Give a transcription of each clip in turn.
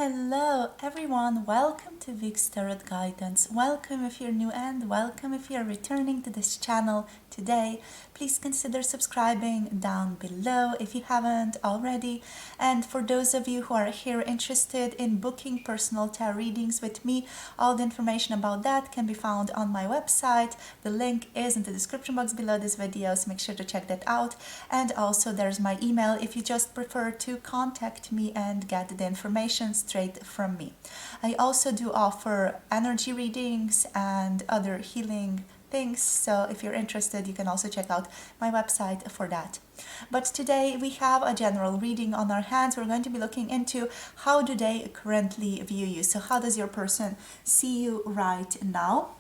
Hello everyone, welcome to Vic's Tarot Guidance. Welcome if you're new and welcome if you're returning to this channel today. Please consider subscribing down below if you haven't already. And for those of you who are here interested in booking personal tarot readings with me, all the information about that can be found on my website. The link is in the description box below this video, so make sure to check that out. And also there's my email if you just prefer to contact me and get the information straight from me. I also do offer energy readings and other healing things, so if you're interested you can also check out my website for that. But today we have a general reading on our hands. We're going to be looking into how do they currently view you. So how does your person see you right now?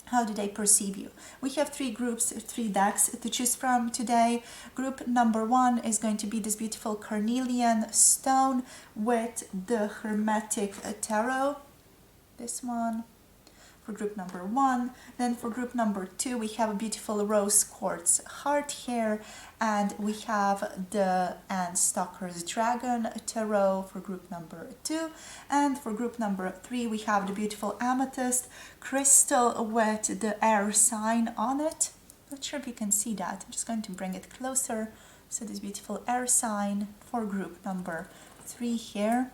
How do they perceive you? We have three groups, three decks to choose from today. Group number one is going to be this beautiful Carnelian stone with the Hermetic tarot. This one for group number one. Then for group number two, we have a beautiful rose quartz heart here, and we have the Anne Stocker's Dragon tarot for group number two. And for group number three, we have the beautiful amethyst crystal with the air sign on it. Not sure if you can see that. I'm just going to bring it closer. So this beautiful air sign for group number three here,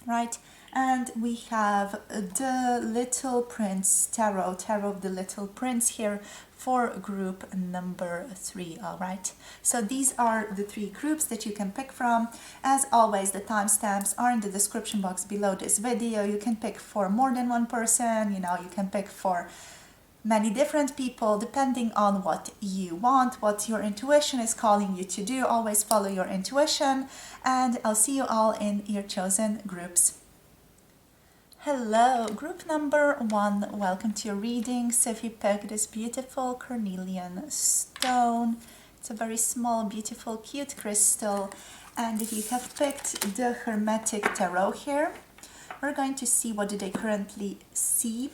right? And we have the Little Prince tarot of the Little Prince here for group number three. All right, so these are the three groups that you can pick from. As always, the timestamps are in the description box below this video. You can pick for more than one person, you can pick for many different people depending on what you want, what your intuition is calling you to do. Always follow your intuition, and I'll see you all in your chosen groups. Hello, group number one, welcome to your reading. So if you pick this beautiful Carnelian stone, it's a very small, beautiful, cute crystal. And if you have picked the Hermetic tarot here, we're going to see what do they currently see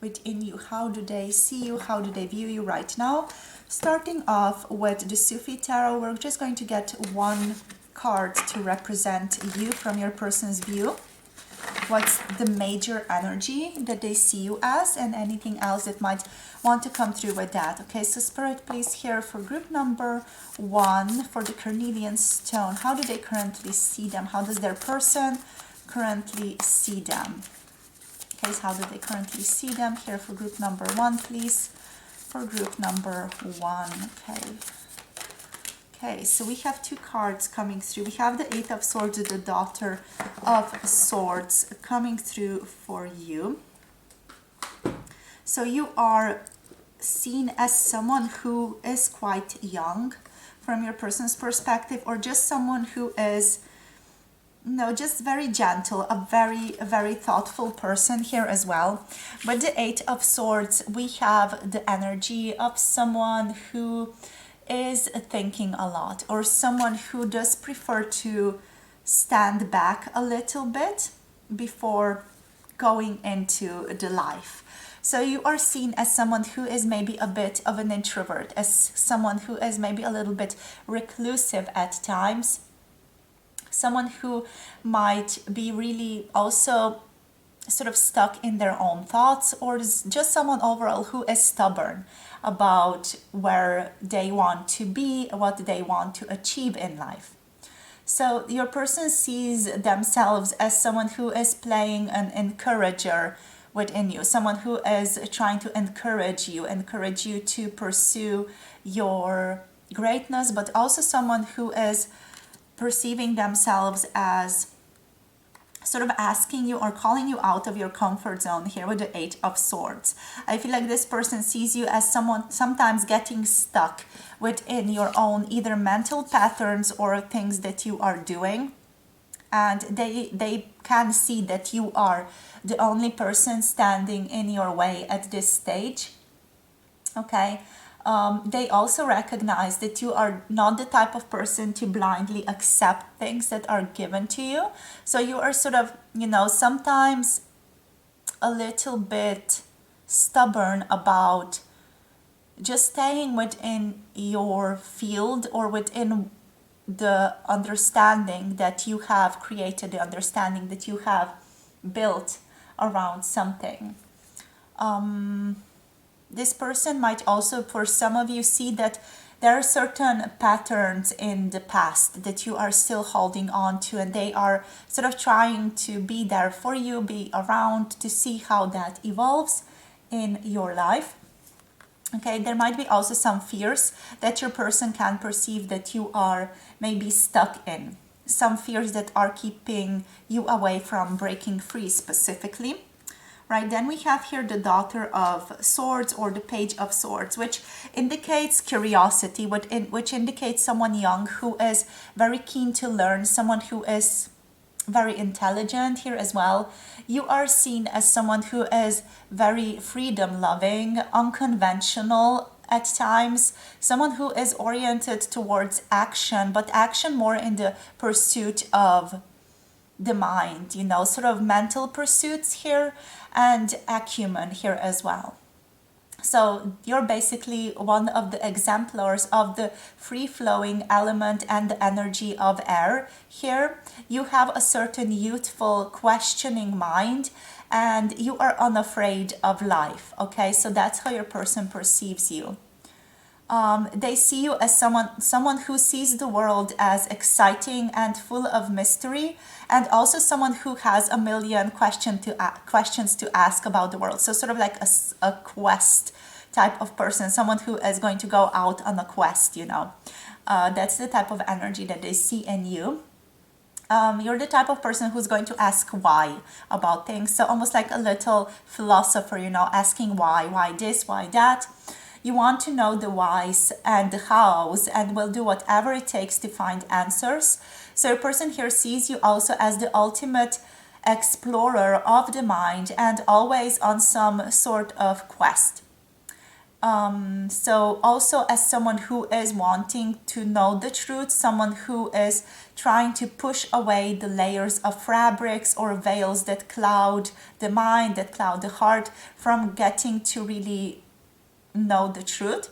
within you. How do they see you? How do they view you right now? Starting off with the Sufi tarot, we're just going to get one card to represent you from your person's view. What's the major energy that they see you as, and anything else that might want to come through with that. Okay, so Spirit, please, here for group number one for the Carnelian stone. How do they currently see them? How does their person currently see them? Okay, so how do they currently see them? Here for group number one, please. For group number one, okay. Okay, so we have two cards coming through. We have the Eight of Swords, the Daughter of Swords, coming through for you. So you are seen as someone who is quite young from your person's perspective, or just someone who is, just very gentle, a very thoughtful person here as well. With the Eight of Swords, we have the energy of someone who is thinking a lot, or someone who does prefer to stand back a little bit before going into the life. So you are seen as someone who is maybe a bit of an introvert, as someone who is maybe a little bit reclusive at times, someone who might be really also sort of stuck in their own thoughts, or just someone overall who is stubborn about where they want to be, what they want to achieve in life. So your person sees themselves as someone who is playing an encourager within you, someone who is trying to encourage you to pursue your greatness, but also someone who is perceiving themselves as sort of asking you or calling you out of your comfort zone here with the Eight of Swords. I feel like this person sees you as someone sometimes getting stuck within your own either mental patterns or things that you are doing, and they can see that you are the only person standing in your way at this stage. Okay. They also recognize that you are not the type of person to blindly accept things that are given to you. So you are sort of, sometimes a little bit stubborn about just staying within your field or within the understanding that you have created, the understanding that you have built around something. This person might also, for some of you, see that there are certain patterns in the past that you are still holding on to, and they are sort of trying to be there for you, be around to see how that evolves in your life. Okay, there might be also some fears that your person can perceive that you are maybe stuck in. Some fears that are keeping you away from breaking free specifically. Right, then we have here the Daughter of Swords or the Page of Swords, which indicates curiosity, which indicates someone young who is very keen to learn, someone who is very intelligent here as well. You are seen as someone who is very freedom loving, unconventional at times, someone who is oriented towards action, but action more in the pursuit of the mind, you know, sort of mental pursuits here, and acumen here as well. So you're basically one of the exemplars of the free-flowing element and the energy of air here. You have a certain youthful, questioning mind, and you are unafraid of life. Okay, so that's how your person perceives you. They see you as someone who sees the world as exciting and full of mystery, and also someone who has a million questions to ask about the world. So sort of like a quest type of person, someone who is going to go out on a quest, you know. That's the type of energy that they see in you. You're the type of person who's going to ask why about things. So almost like a little philosopher, you know, asking why this, why that. You want to know the whys and the hows, and will do whatever it takes to find answers. So a person here sees you also as the ultimate explorer of the mind and always on some sort of quest. So also as someone who is wanting to know the truth, someone who is trying to push away the layers of fabrics or veils that cloud the mind, that cloud the heart, from getting to really know the truth.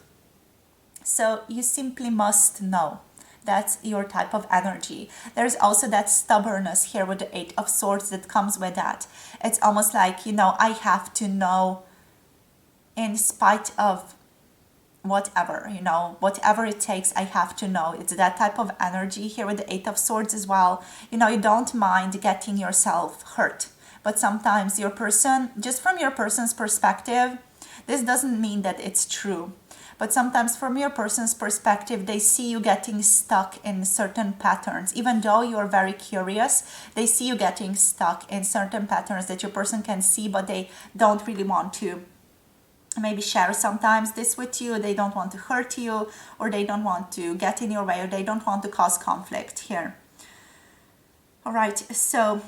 So you simply must know. That's your type of energy. There's also that stubbornness here with the Eight of Swords that comes with that. It's almost like, you know, I have to know in spite of whatever, you know, whatever it takes, I have to know. It's that type of energy here with the Eight of Swords as well. You know, you don't mind getting yourself hurt, but sometimes your person, just from your person's perspective, this doesn't mean that it's true, but sometimes from your person's perspective, they see you getting stuck in certain patterns. Even though you're very curious, they see you getting stuck in certain patterns that your person can see, but they don't really want to maybe share sometimes this with you. They don't want to hurt you, or they don't want to get in your way, or they don't want to cause conflict here. All right, so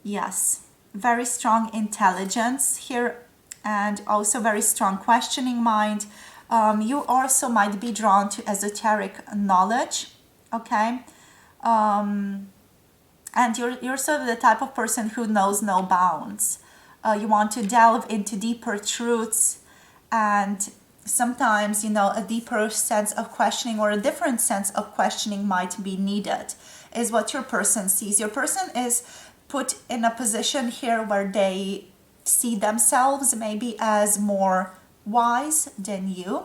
yes, very strong intelligence here, and also very strong questioning mind. You also might be drawn to esoteric knowledge, okay? And you're sort of the type of person who knows no bounds. You want to delve into deeper truths, and sometimes, you know, a deeper sense of questioning or a different sense of questioning might be needed, is what your person sees. Your person is put in a position here where they see themselves maybe as more wise than you.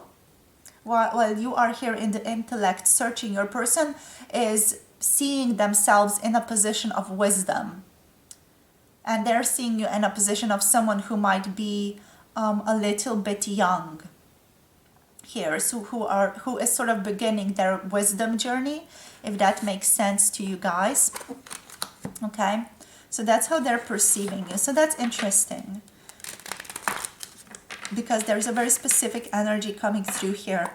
While you are here in the intellect searching, your person is seeing themselves in a position of wisdom, and they're seeing you in a position of someone who might be a little bit young here, so who is sort of beginning their wisdom journey, if that makes sense to you guys. Okay, so that's how they're perceiving you. So that's interesting, because there's a very specific energy coming through here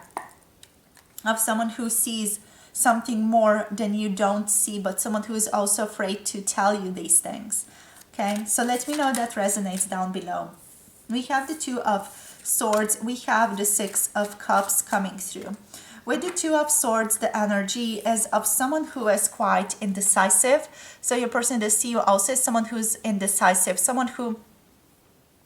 of someone who sees something more than you don't see, but someone who is also afraid to tell you these things. Okay, so let me know if that resonates down below. We have the Two of Swords, we have the Six of Cups coming through. With the Two of Swords, the energy is of someone who is quite indecisive. So your person does see you also as someone who's indecisive, someone who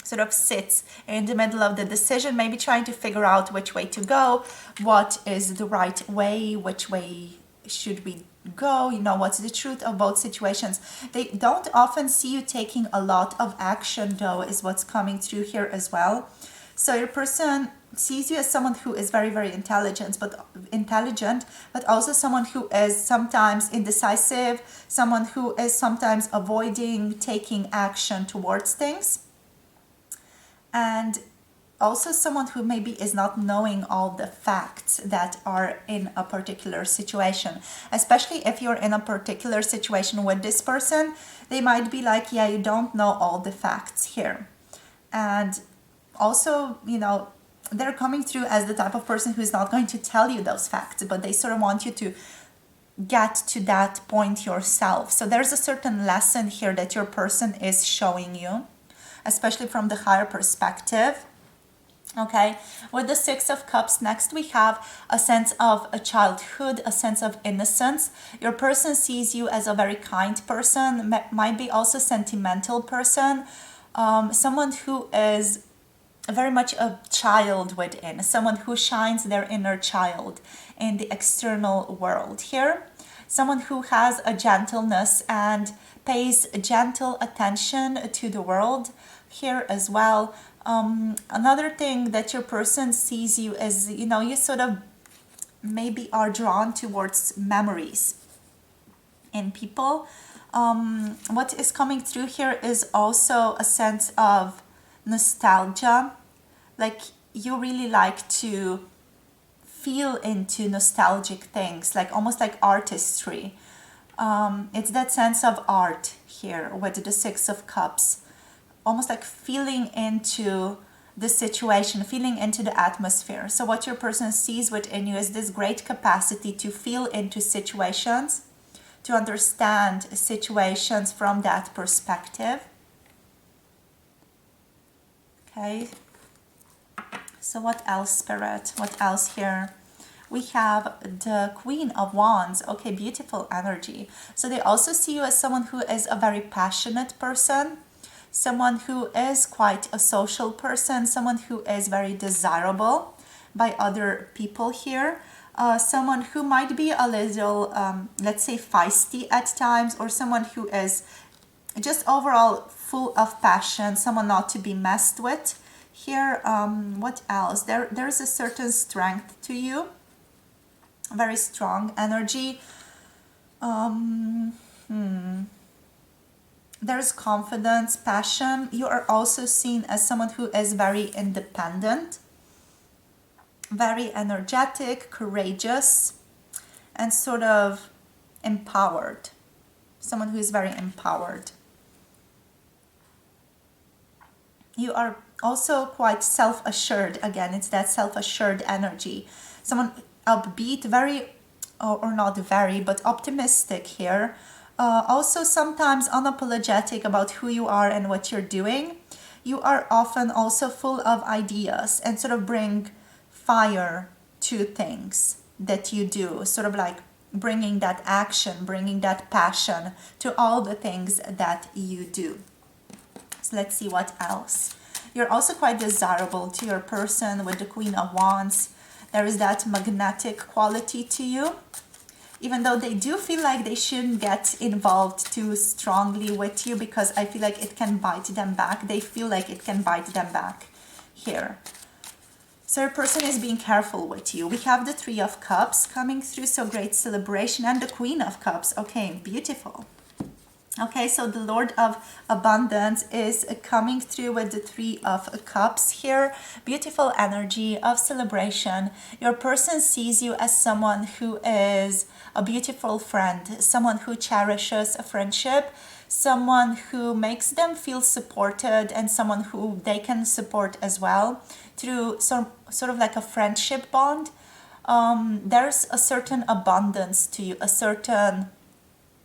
sort of sits in the middle of the decision, maybe trying to figure out which way to go, what is the right way, which way should we go, you know what's the truth of both situations. They don't often see you taking a lot of action though, is what's coming through here as well. So your person sees you as someone who is very, very intelligent, but also someone who is sometimes indecisive, someone who is sometimes avoiding taking action towards things, and also someone who maybe is not knowing all the facts that are in a particular situation. Especially if you're in a particular situation with this person, they might be like, yeah, you don't know all the facts here. And also, you know, they're coming through as the type of person who's not going to tell you those facts, but they sort of want you to get to that point yourself. So there's a certain lesson here that your person is showing you, especially from the higher perspective. Okay, with the Six of Cups, next we have a sense of a childhood, a sense of innocence. Your person sees you as a very kind person, might be also sentimental person, someone who is very much a child within, someone who shines their inner child in the external world here, someone who has a gentleness and pays gentle attention to the world here as well. Another thing that your person sees you as, you know, you sort of maybe are drawn towards memories in people. What is coming through here is also a sense of nostalgia. Like you really like to feel into nostalgic things, like almost like artistry. It's that sense of art here with the Six of Cups, almost like feeling into the situation, feeling into the atmosphere. So what your person sees within you is this great capacity to feel into situations, to understand situations from that perspective. Okay, so what else, Spirit? What else here? We have the Queen of Wands. Okay, beautiful energy. So they also see you as someone who is a very passionate person, someone who is quite a social person, someone who is very desirable by other people here, someone who might be a little, let's say, feisty at times, or someone who is just overall full of passion, someone not to be messed with. Here, what else? There's a certain strength to you, very strong energy. There's confidence, passion. You are also seen as someone who is very independent, very energetic, courageous, and sort of empowered. Someone who is very empowered. You are also quite self-assured. Again, it's that self-assured energy. Someone upbeat, very, or not very, but optimistic here. Also sometimes unapologetic about who you are and what you're doing. You are often also full of ideas and sort of bring fire to things that you do, sort of like bringing that action, bringing that passion to all the things that you do. So let's see what else. You're also quite desirable to your person with the Queen of Wands. There is that magnetic quality to you. Even though they do feel like they shouldn't get involved too strongly with you, because I feel like it can bite them back. They feel like it can bite them back here. So your person is being careful with you. We have the Three of Cups coming through, so great celebration, and the Queen of Cups. Okay, beautiful. Okay, so the Lord of Abundance is coming through with the Three of Cups here. Beautiful energy of celebration. Your person sees you as someone who is a beautiful friend, someone who cherishes a friendship, someone who makes them feel supported, and someone who they can support as well through sort of like a friendship bond. There's a certain abundance to you, a certain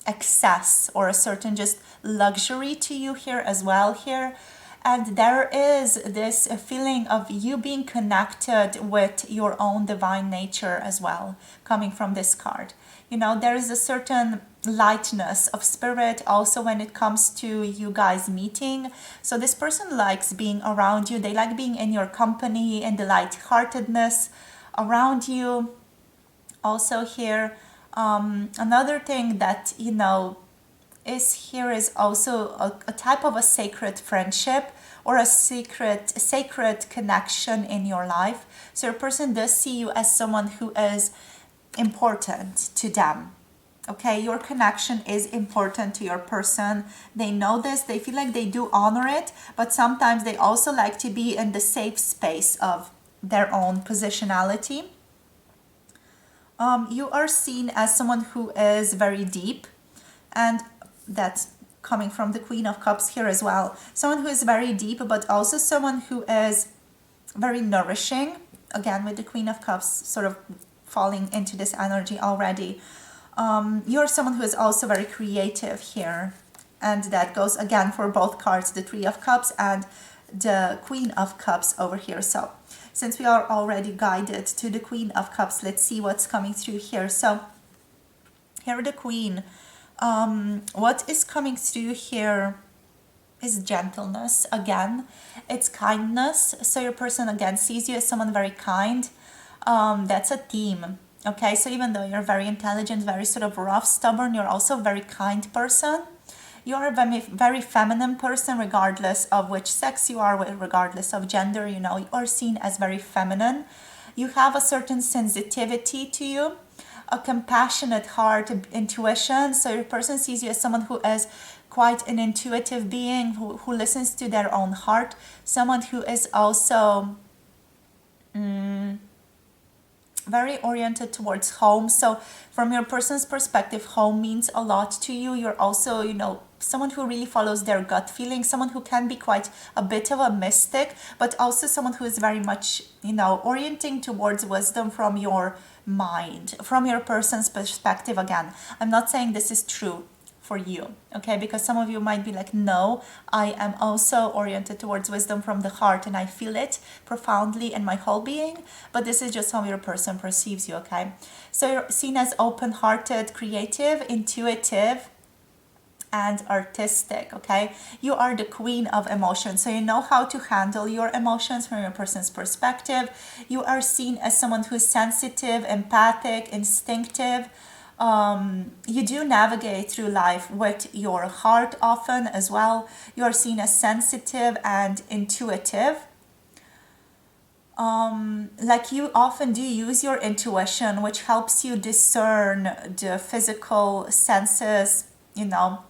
excess, or a certain just luxury to you here as well here. And there is this feeling of you being connected with your own divine nature as well, coming from this card. You know, there is a certain lightness of spirit also when it comes to you guys meeting. So this person likes being around you. They like being in your company and the lightheartedness around you. Also here, Another thing that, you know, is here is also a type of a sacred friendship or a sacred connection in your life. So your person does see you as someone who is important to them. Okay, your connection is important to your person. They know this, they feel like they do honor it, but sometimes they also like to be in the safe space of their own positionality. You are seen as someone who is very deep, and that's coming from the Queen of Cups here as well. Someone who is very deep, but also someone who is very nourishing. Again, with the Queen of Cups sort of falling into this energy already. You're someone who is also very creative here. And that goes again for both cards, the Three of Cups and the Queen of Cups over here. So since we are already guided to the Queen of Cups, let's see what's coming through here. So here the Queen. What is coming through here is gentleness again. It's kindness. So your person again sees you as someone very kind. That's a theme. Okay, so even though you're very intelligent, very sort of rough, stubborn, you're also a very kind person. You're a very feminine person, regardless of which sex you are, regardless of gender. You know, you are seen as very feminine. You have a certain sensitivity to you, a compassionate heart, intuition. So your person sees you as someone who is quite an intuitive being, who listens to their own heart, someone who is also very oriented towards home. So from your person's perspective, home means a lot to you. You're also, you know, someone who really follows their gut feeling, someone who can be quite a bit of a mystic, but also someone who is very much, you know, orienting towards wisdom from your mind, from your person's perspective. Again, I'm not saying this is true for you, okay, because some of you might be like, no, I am also oriented towards wisdom from the heart and I feel it profoundly in my whole being, but this is just how your person perceives you. Okay, so you're seen as open-hearted, creative, intuitive, and artistic. Okay, you are the queen of emotions, so you know how to handle your emotions from your person's perspective. You are seen as someone who's sensitive, empathic, instinctive. You do navigate through life with your heart often as well. You are seen as sensitive and intuitive. Like you often do use your intuition, which helps you discern the physical senses, you know,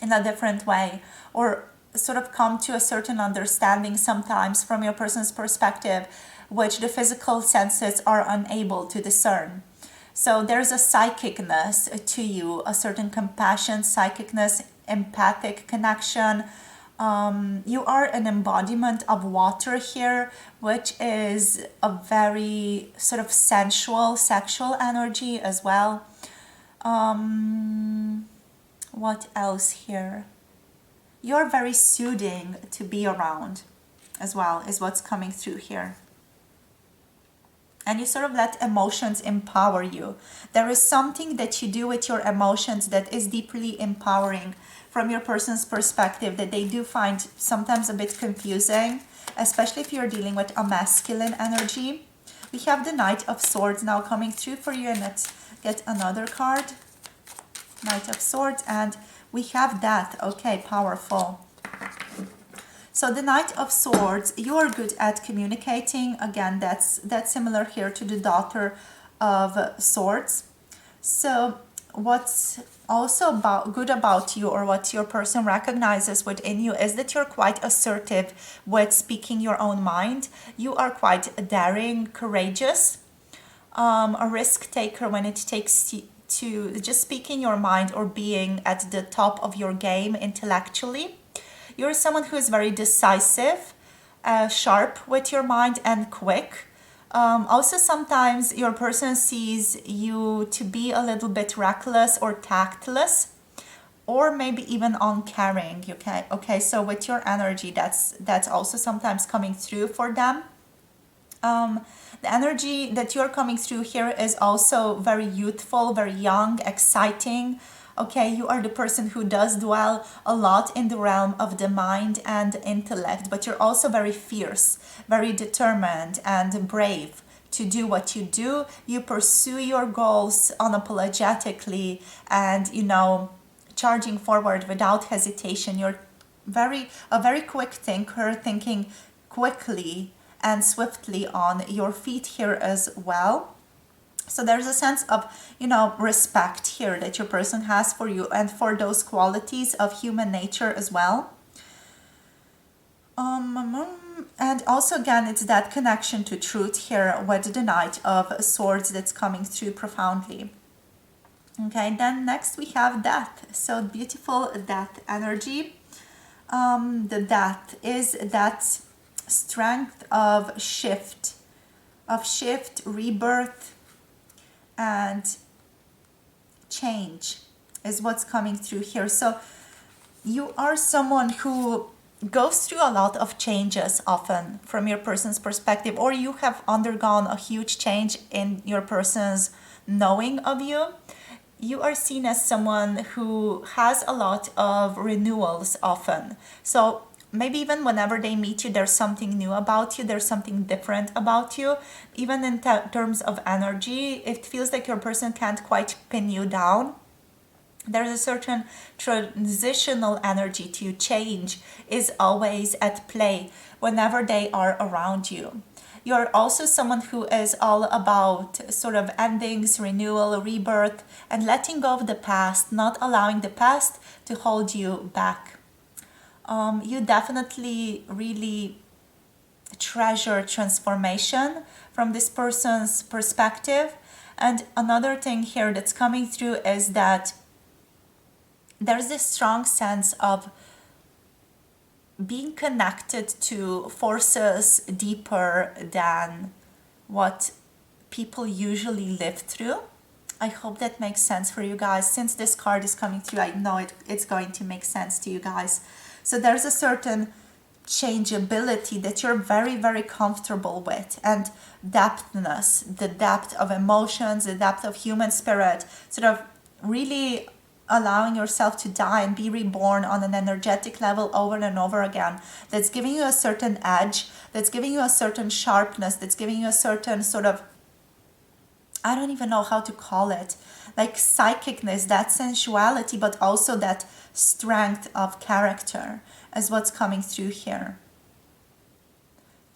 in a different way, or sort of come to a certain understanding sometimes from your person's perspective, which the physical senses are unable to discern. So there's a psychicness to you, a certain compassion, psychicness, empathic connection. You are an embodiment of water here, which is a very sort of sensual, sexual energy as well. What else here? You're very soothing to be around as well, is what's coming through here. And you sort of let emotions empower you. There is something that you do with your emotions that is deeply empowering from your person's perspective, that they do find sometimes a bit confusing, especially if you're dealing with a masculine energy. We have the Knight of Swords now coming through for you, and let's get another card. Knight of Swords, and we have Death. Okay, powerful. So the Knight of Swords, you are good at communicating. Again, that's similar here to the Daughter of Swords. So what's also good about you, or what your person recognizes within you, is that you're quite assertive with speaking your own mind. You are quite daring, courageous, a risk taker when it takes to just speaking your mind or being at the top of your game intellectually. You're someone who is very decisive, sharp with your mind, and quick. Also, sometimes your person sees you to be a little bit reckless or tactless, or maybe even uncaring. Okay. So with your energy, that's also sometimes coming through for them. The energy that you're coming through here is also very youthful, very young, exciting. Okay, you are the person who does dwell a lot in the realm of the mind and intellect, but you're also very fierce, very determined and brave to do what you do. You pursue your goals unapologetically and, you know, charging forward without hesitation. You're a very quick thinker, thinking quickly and swiftly on your feet here as well. So there's a sense of, you know, respect here that your person has for you and for those qualities of human nature as well. And also, again, it's that connection to truth here with the Knight of Swords that's coming through profoundly. Okay, then next we have Death. So beautiful Death energy. The Death is that strength of shift, rebirth, and change is what's coming through here. So you are someone who goes through a lot of changes often from your person's perspective, or you have undergone a huge change in your person's knowing of you. You are seen as someone who has a lot of renewals often. So maybe even whenever they meet you, there's something new about you, there's something different about you. Even in terms of energy, it feels like your person can't quite pin you down. There's a certain transitional energy to change is always at play whenever they are around you. You're also someone who is all about sort of endings, renewal, rebirth, and letting go of the past, not allowing the past to hold you back. You definitely really treasure transformation from this person's perspective. And another thing here that's coming through is that there's this strong sense of being connected to forces deeper than what people usually live through. I hope that makes sense for you guys. Since this card is coming through, I know it's going to make sense to you guys. So there's a certain changeability that you're very, very comfortable with, and depthness, the depth of emotions, the depth of human spirit, sort of really allowing yourself to die and be reborn on an energetic level over and over again. That's giving you a certain edge, that's giving you a certain sharpness, that's giving you a certain sort of, I don't even know how to call it, like psychicness, that sensuality, but also that strength of character is what's coming through here.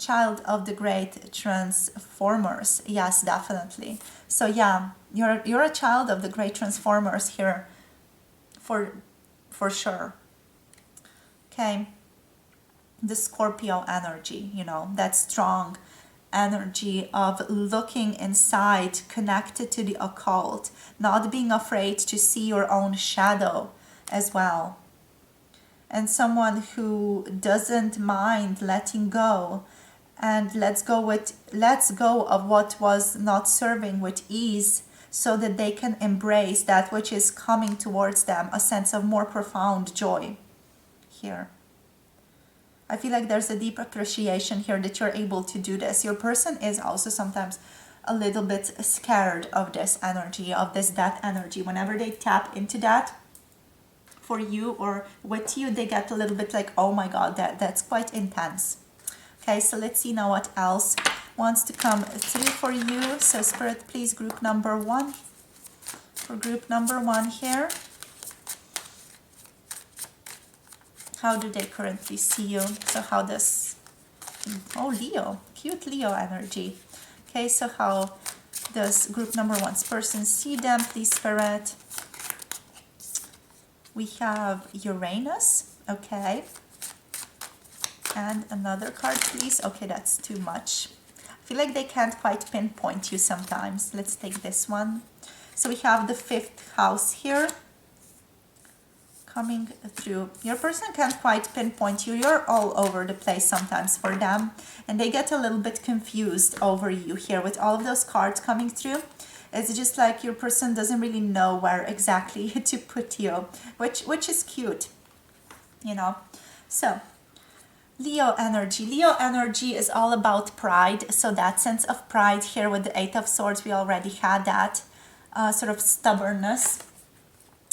Child of the great transformers. Yes, definitely. So yeah, you're a child of the great transformers here, for sure. Okay. The Scorpio energy, you know, that strong energy of looking inside, connected to the occult, not being afraid to see your own shadow as well. And someone who doesn't mind letting go and lets go of what was not serving with ease, so that they can embrace that which is coming towards them, a sense of more profound joy here. I feel like there's a deep appreciation here that you're able to do this. Your person is also sometimes a little bit scared of this energy, of this death energy. Whenever they tap into that for you or with you, they get a little bit like, oh my God, that's quite intense. Okay, so let's see now what else wants to come through for you. So Spirit, please, group number 1. For group number 1 here. How do they currently see you? So how does... Oh, Leo. Cute Leo energy. Okay, so how does group number 1's person see them, please, Spirit? We have Uranus. Okay. And another card, please. Okay, that's too much. I feel like they can't quite pinpoint you sometimes. Let's take this one. So we have the 5th house here coming through. Your person can't quite pinpoint you. You're all over the place sometimes for them. And they get a little bit confused over you here with all of those cards coming through. It's just like your person doesn't really know where exactly to put you, which is cute, you know. So Leo energy. Leo energy is all about pride. So that sense of pride here with the 8 of Swords, we already had that sort of stubbornness,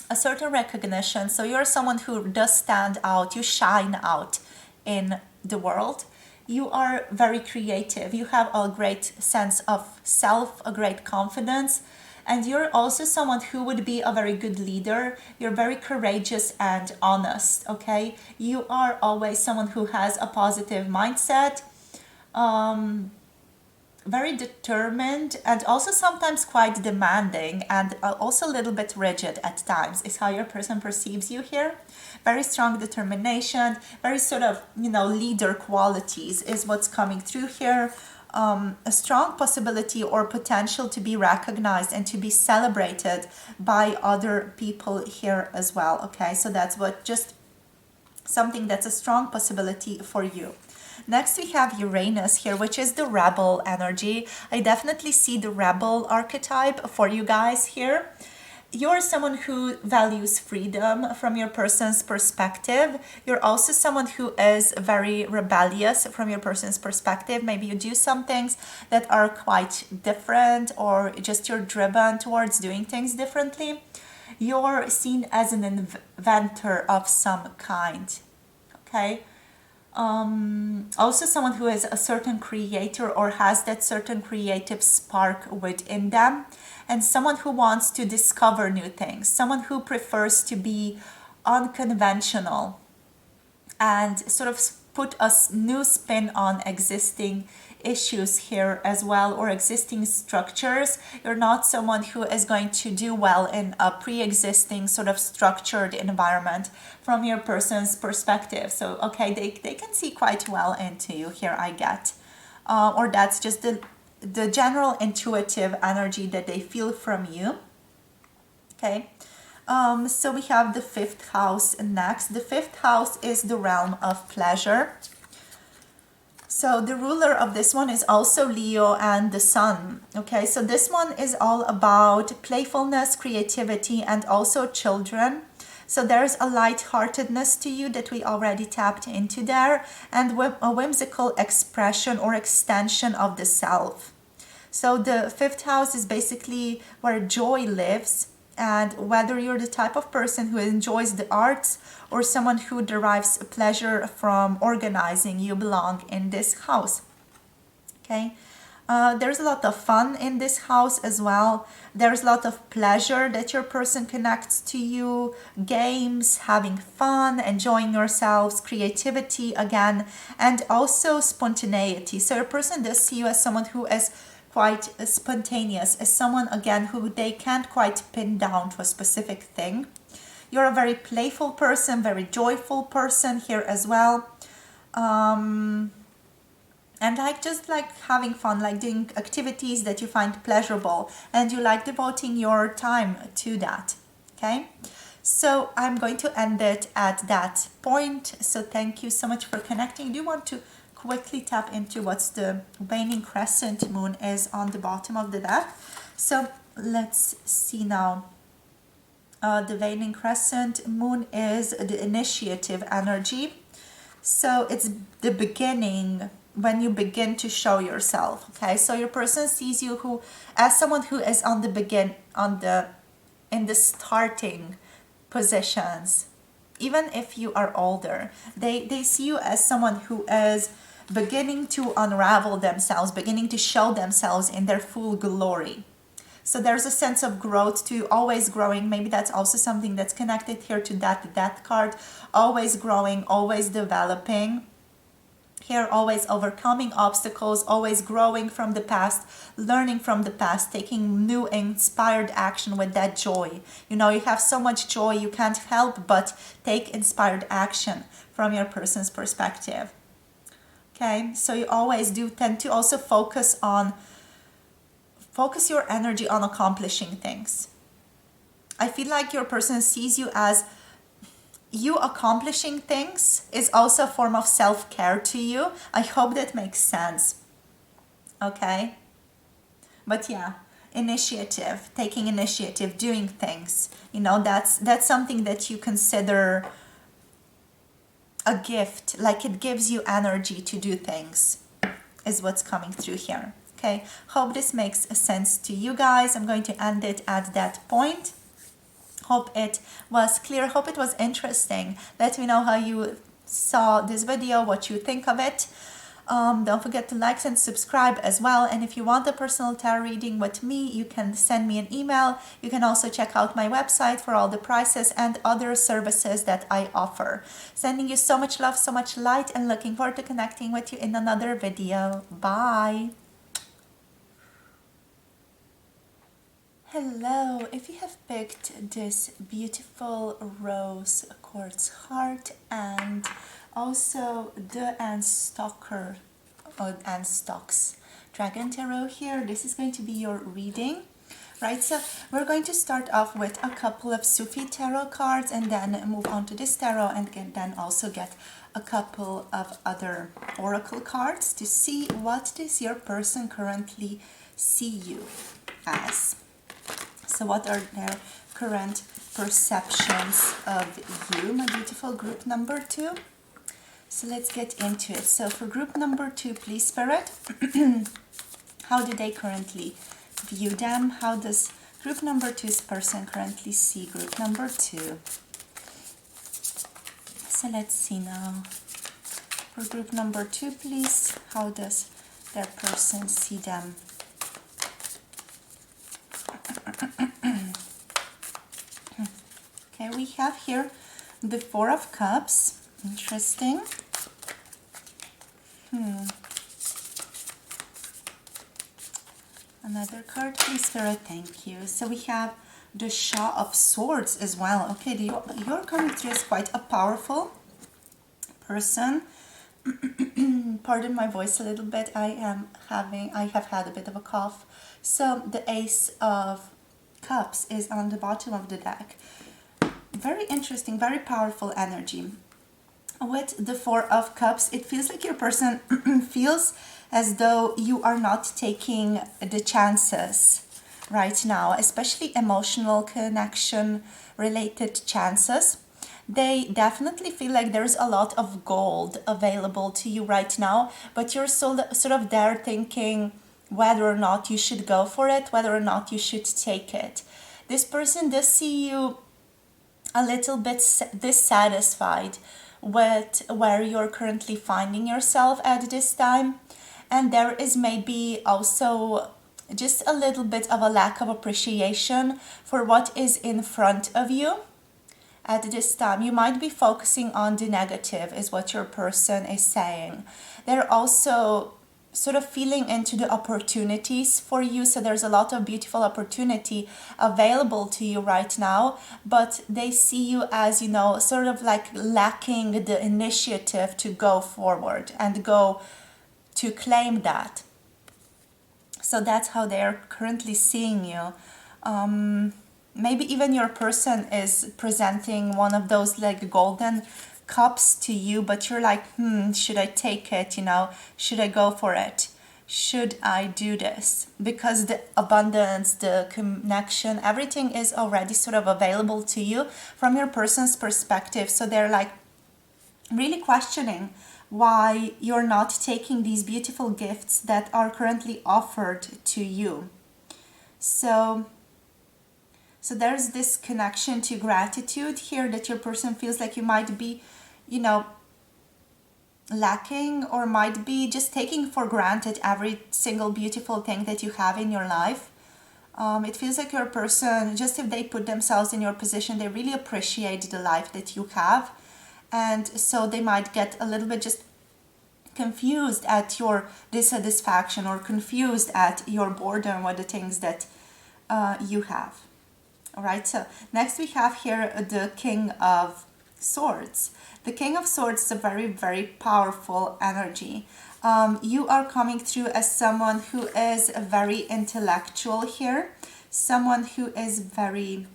a certain recognition. So you're someone who does stand out, you shine out in the world. You are very creative. You have a great sense of self, a great confidence. And you're also someone who would be a very good leader. You're very courageous and honest, okay? You are always someone who has a positive mindset, very determined, and also sometimes quite demanding, and also a little bit rigid at times is how your person perceives you here. Very strong determination, very sort of, leader qualities is what's coming through here. A strong possibility or potential to be recognized and to be celebrated by other people here as well, okay? So that's what, just something that's a strong possibility for you. Next, we have Uranus here, which is the rebel energy. I definitely see the rebel archetype for you guys here. You're someone who values freedom from your person's perspective. You're also someone who is very rebellious from your person's perspective. Maybe you do some things that are quite different, or just you're driven towards doing things differently. You're seen as an inventor of some kind, okay? Also someone who is a certain creator or has that certain creative spark within them, and someone who wants to discover new things, someone who prefers to be unconventional and sort of put a new spin on existing issues here as well, or existing structures. You're not someone who is going to do well in a pre-existing sort of structured environment from your person's perspective. So okay, they can see quite well into you here, I get, or that's just the general intuitive energy that they feel from you, okay? So we have the 5th house next. The 5th house is the realm of pleasure. So the ruler of this one is also Leo and the sun. Okay, so this one is all about playfulness, creativity, and also children. So there's a lightheartedness to you that we already tapped into there, and a whimsical expression or extension of the self. So the 5th house is basically where joy lives. And whether you're the type of person who enjoys the arts or someone who derives pleasure from organizing, you belong in this house. Okay, there's a lot of fun in this house as well. There's a lot of pleasure that your person connects to you, games, having fun, enjoying yourselves, creativity again, and also spontaneity. So your person does see you as someone who is quite spontaneous, as someone again who they can't quite pin down to a specific thing. You're a very playful person, very joyful person here as well, and just like having fun, like doing activities that you find pleasurable, and you like devoting your time to that. Okay, so I'm going to end it at that point. So thank you so much for connecting. Do you want to quickly tap into what's the waning crescent moon is on the bottom of the deck? So let's see now. The waning crescent moon is the initiative energy. So it's the beginning, when you begin to show yourself. Okay, so your person sees you as someone who is in the starting positions. Even if you are older, they see you as someone who is beginning to unravel themselves, beginning to show themselves in their full glory. So there's a sense of growth to always growing. Maybe that's also something that's connected here to that death card. Always growing, always developing. Here, always overcoming obstacles, always growing from the past, learning from the past, taking new inspired action with that joy. You have so much joy, you can't help but take inspired action from your person's perspective. Okay, so you always do tend to also focus your energy on accomplishing things. I feel like your person sees you as you accomplishing things is also a form of self-care to you. I hope that makes sense. Okay? But yeah, initiative, taking initiative, doing things. That's something that you consider a gift, like it gives you energy to do things, is what's coming through here. Okay, hope this makes sense to you guys. I'm going to end it at that point. Hope it was clear, hope it was interesting. Let me know how you saw this video, what you think of it. Don't forget to like and subscribe as well. And if you want a personal tarot reading with me, you can send me an email. You can also check out my website for all the prices and other services that I offer. Sending you so much love, so much light, and looking forward to connecting with you in another video. Bye. Hello, if you have picked this beautiful rose quartz heart and also the Anne Stoker or Anne Stocks Dragon Tarot here, this is going to be your reading, right? So we're going to start off with a couple of Sufi tarot cards and then move on to this tarot and then also get a couple of other oracle cards to see what does your person currently see you as. So what are their current perceptions of you, my beautiful group number 2? So let's get into it. So for group number 2, please, Spirit, how do they currently view them? How does group number 2's person currently see group number 2? So let's see now. For group number 2, please, how does their person see them? Okay, we have here the Four of Cups. Interesting. Another card, please, Spirit. Thank you. So we have the Shah of Swords as well. Okay, you're coming through as quite a powerful person. Pardon my voice a little bit. I have had a bit of a cough. So the Ace of Cups is on the bottom of the deck. Very interesting, very powerful energy. With the Four of Cups, it feels like your person feels as though you are not taking the chances right now, especially emotional connection related chances. They definitely feel like there's a lot of gold available to you right now, but you're sort of there thinking whether or not you should go for it, whether or not you should take it. This person does see you a little bit dissatisfied with where you're currently finding yourself at this time, and there is maybe also just a little bit of a lack of appreciation for what is in front of you at this time. You might be focusing on the negative is what your person is saying. They're also sort of feeling into the opportunities for you. So there's a lot of beautiful opportunity available to you right now, but they see you as, you know, sort of like lacking the initiative to go forward and go to claim that. So that's how they're currently seeing you. Maybe even your person is presenting one of those like golden cups to you, but you're like, should I take it? You know, should I go for it? Should I do this? Because the abundance, the connection, everything is already sort of available to you from your person's perspective. So they're like really questioning why you're not taking these beautiful gifts that are currently offered to you. So there's this connection to gratitude here that your person feels like you might be, you know, lacking or might be just taking for granted every single beautiful thing that you have in your life. It feels like your person, just if they put themselves in your position, they really appreciate the life that you have. And so they might get a little bit just confused at your dissatisfaction or confused at your boredom with the things that you have. All right, so next we have here the King of Swords. The King of Swords is a very, very powerful energy. You are coming through as someone who is very intellectual here, someone who is very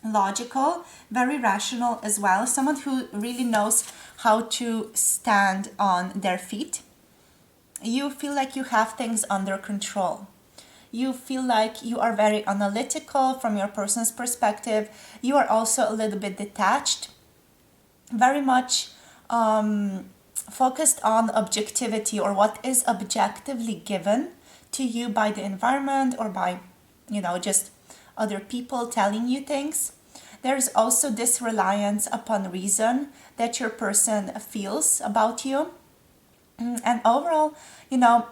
logical, very rational as well, someone who really knows how to stand on their feet. You feel like you have things under control. You feel like you are very analytical from your person's perspective. You are also a little bit detached, very much focused on objectivity or what is objectively given to you by the environment or by, you know, just other people telling you things. There's also this reliance upon reason that your person feels about you. And overall, you know,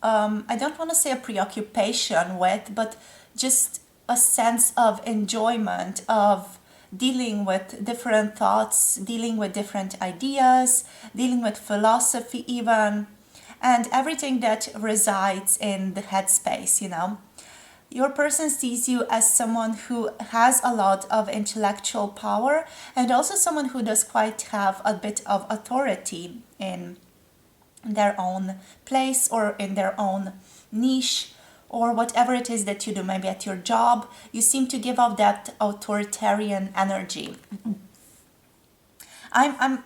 I don't want to say a preoccupation with, but just a sense of enjoyment of dealing with different thoughts, dealing with different ideas, dealing with philosophy, even, and everything that resides in the headspace, you know. Your person sees you as someone who has a lot of intellectual power and also someone who does quite have a bit of authority in their own place or in their own niche or whatever it is that you do, maybe at your job. You seem to give off that authoritarian energy. I'm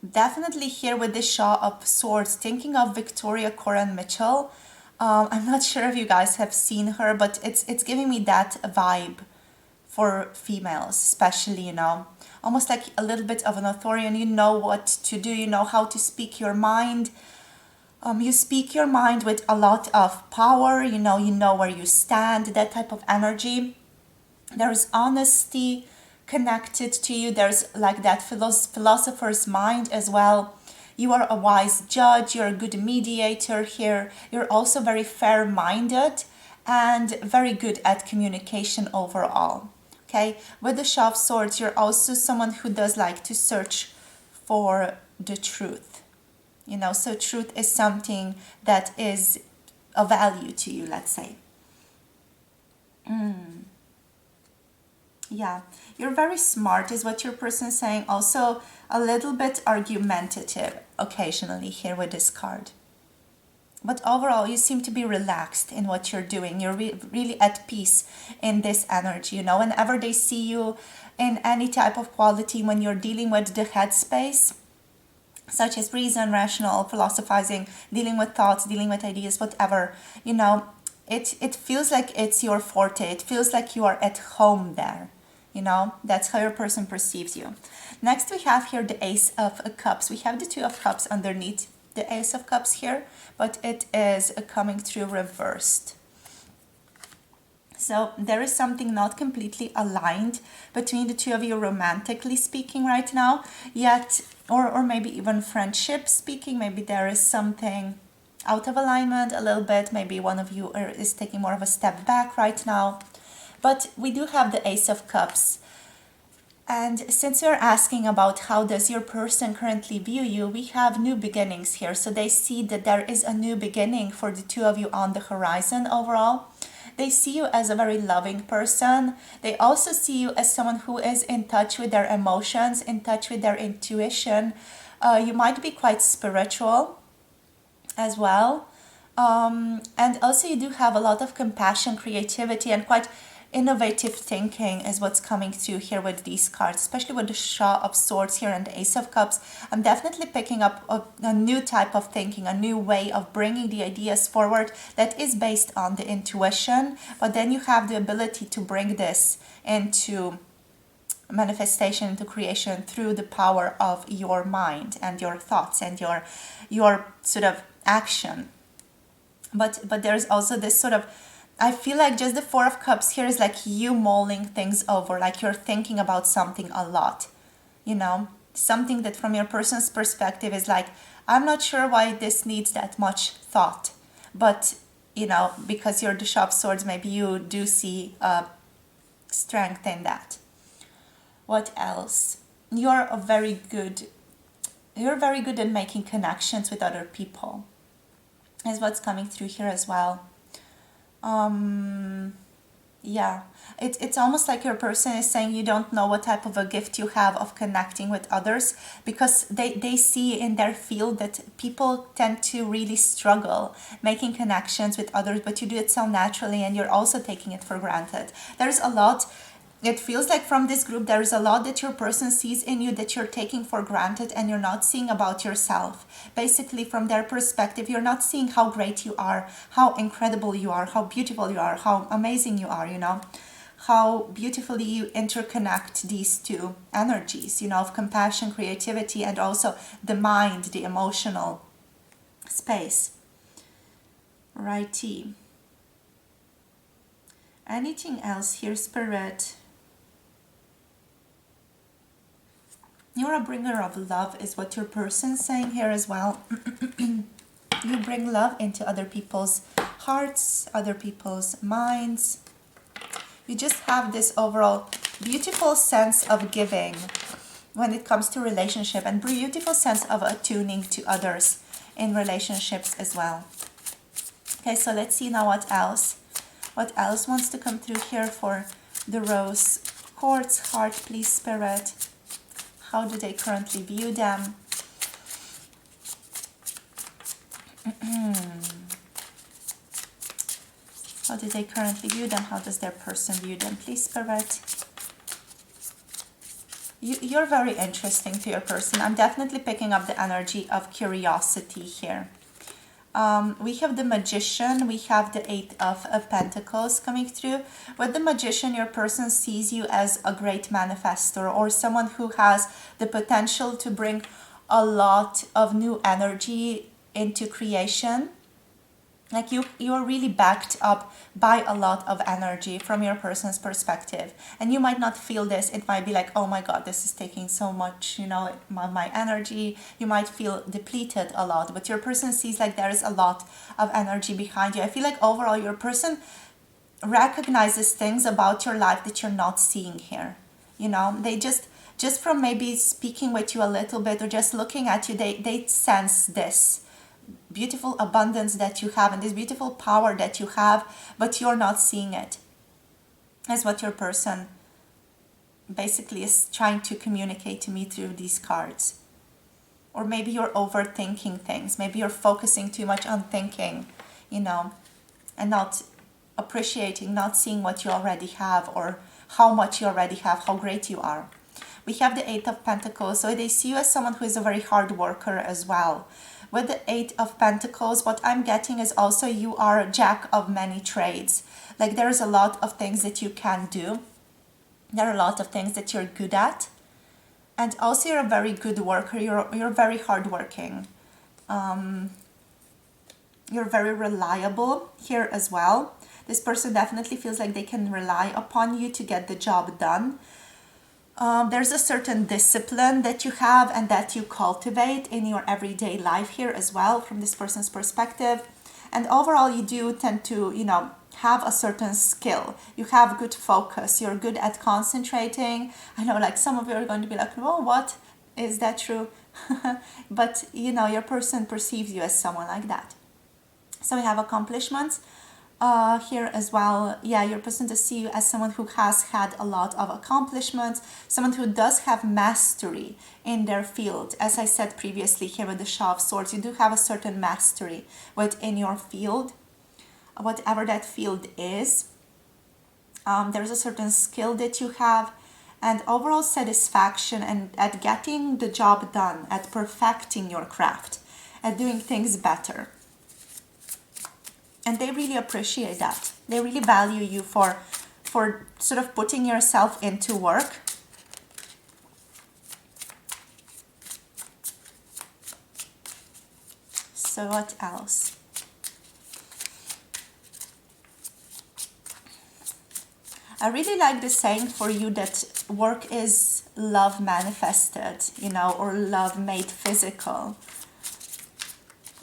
definitely here with the Shaw of Swords, thinking of Victoria Coren Mitchell. I'm not sure if you guys have seen her, but it's giving me that vibe for females, especially, you know, almost like a little bit of an authorian. You know what to do, you know how to speak your mind. You speak your mind with a lot of power, you know where you stand, that type of energy. There's honesty connected to you. There's like that philosopher's mind as well. You are a wise judge, you're a good mediator here. You're also very fair-minded and very good at communication overall. Okay, with the Shaw of Swords, you're also someone who does like to search for the truth. You know, so truth is something that is a value to you, let's say. Yeah, you're very smart, is what your person is saying. Also, a little bit argumentative occasionally here with this card. But overall, you seem to be relaxed in what you're doing. You're really at peace in this energy. You know, whenever they see you in any type of quality, when you're dealing with the headspace, such as reason, rational, philosophizing, dealing with thoughts, dealing with ideas, whatever, you know, it feels like it's your forte. It feels like you are at home there. You know, that's how your person perceives you. Next, we have here the Ace of Cups. We have the Two of Cups underneath the Ace of Cups here, but it is coming through reversed. So there is something not completely aligned between the two of you romantically speaking right now, yet, or maybe even friendship speaking. Maybe there is something out of alignment a little bit. Maybe one of you is taking more of a step back right now. But we do have the Ace of Cups. And since we're asking about how does your person currently view you, we have new beginnings here. So they see that there is a new beginning for the two of you on the horizon overall. They see you as a very loving person. They also see you as someone who is in touch with their emotions, in touch with their intuition. You might be quite spiritual as well. And also you do have a lot of compassion, creativity, and quite innovative thinking is what's coming through here with these cards, especially with the Shaw of Swords here and the Ace of Cups. I'm definitely picking up a new type of thinking, a new way of bringing the ideas forward that is based on the intuition, but then you have the ability to bring this into manifestation, into creation through the power of your mind and your thoughts and your sort of action. But there's also this sort of, I feel like just the Four of Cups here is like you mulling things over, like you're thinking about something a lot, you know, something that from your person's perspective is like, I'm not sure why this needs that much thought, but, you know, because you're the Shaw of Swords, maybe you do see strength in that. What else? You're very good at making connections with other people, is what's coming through here as well. Yeah, it's almost like your person is saying you don't know what type of a gift you have of connecting with others, because they see in their field that people tend to really struggle making connections with others, but you do it so naturally and you're also taking it for granted. There's a lot. It feels like from this group there is a lot that your person sees in you that you're taking for granted and you're not seeing about yourself. Basically, from their perspective, you're not seeing how great you are, how incredible you are, how beautiful you are, how amazing you are, you know, how beautifully you interconnect these two energies, you know, of compassion, creativity, and also the mind, the emotional space. Righty. Anything else here, Spirit? You're a bringer of love is what your person's saying here as well. You bring love into other people's hearts, other people's minds. You just have this overall beautiful sense of giving when it comes to relationship, and beautiful sense of attuning to others in relationships as well. Okay, so let's see now what else. What else wants to come through here for the rose quartz heart, please, Spirit? How do they currently view them? How do they currently view them? How does their person view them, please, Spirit? You're very interesting to your person. I'm definitely picking up the energy of curiosity here. We have the Magician, we have the Eight of Pentacles coming through. With the Magician, your person sees you as a great manifestor, or someone who has the potential to bring a lot of new energy into creation. Like you're really backed up by a lot of energy from your person's perspective. And you might not feel this. It might be like, oh my God, this is taking so much, you know, my energy. You might feel depleted a lot, but your person sees like there is a lot of energy behind you. I feel like overall your person recognizes things about your life that you're not seeing here. You know, they just from maybe speaking with you a little bit or just looking at you, they sense this beautiful abundance that you have and this beautiful power that you have, but you're not seeing it. That's what your person basically is trying to communicate to me through these cards. Or maybe you're overthinking things. Maybe you're focusing too much on thinking, you know, and not appreciating, not seeing what you already have or how much you already have, how great you are. We have the Eight of Pentacles, so they see you as someone who is a very hard worker as well. With the Eight of Pentacles, what I'm getting is also you are a jack of many trades. Like there's a lot of things that you can do. There are a lot of things that you're good at. And also you're a very good worker. You're very hardworking. You're very reliable here as well. This person definitely feels like they can rely upon you to get the job done. There's a certain discipline that you have and that you cultivate in your everyday life here as well from this person's perspective. And overall, you do tend to, you know, have a certain skill. You have good focus. You're good at concentrating. I know like some of you are going to be like, oh, what? Is that true? But, you know, your person perceives you as someone like that. So we have accomplishments. Here as well, yeah, your person does see you as someone who has had a lot of accomplishments, someone who does have mastery in their field. As I said previously here with the Shaw of Swords, you do have a certain mastery within your field, whatever that field is. There's a certain skill that you have, and overall satisfaction and at getting the job done, at perfecting your craft, at doing things better. And they really appreciate that. They really value you for sort of putting yourself into work. So what else? I really like the saying for you that work is love manifested, you know, or love made physical.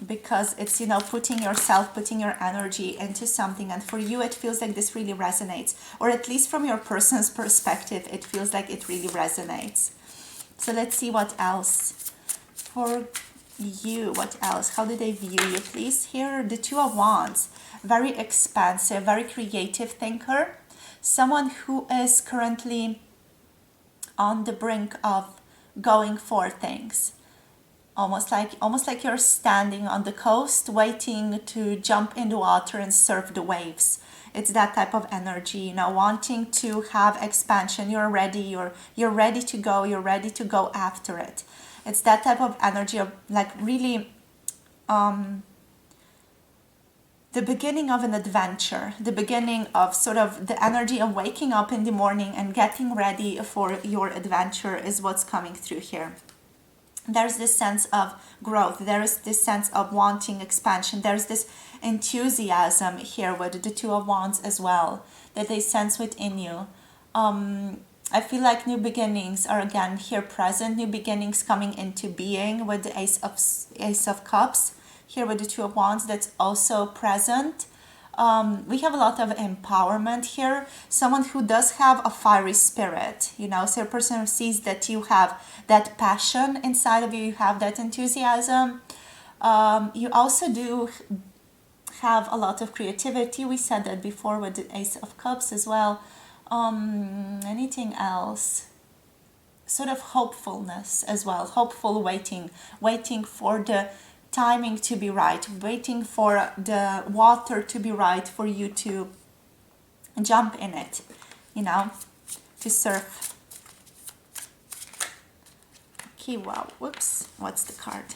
Because it's, you know, putting yourself, putting your energy into something, and for you it feels like this really resonates, or at least from your person's perspective it feels like it really resonates. So let's see what else for you. What else? How do they view you, please? Here, the Two of Wands, very expansive, very creative thinker, someone who is currently on the brink of going for things. Almost like you're standing on the coast waiting to jump in the water and surf the waves. It's that type of energy, you know, wanting to have expansion. You're ready, you're ready to go, you're ready to go after it. It's that type of energy of like really the beginning of an adventure, the beginning of sort of the energy of waking up in the morning and getting ready for your adventure is what's coming through here. There's this sense of growth. There is this sense of wanting expansion. There's this enthusiasm here with the Two of Wands as well that they sense within you. I feel like new beginnings are again here present, new beginnings coming into being with the Ace of Cups. Here with the Two of Wands, that's also present. We have a lot of empowerment here. Someone who does have a fiery spirit, you know, so a person who sees that you have that passion inside of you, you have that enthusiasm. You also do have a lot of creativity. We said that before with the Ace of Cups as well. Anything else? Sort of hopefulness as well. Hopeful waiting for the timing to be right, waiting for the water to be right for you to jump in it, you know, to surf. Okay, wow, whoops, what's the card?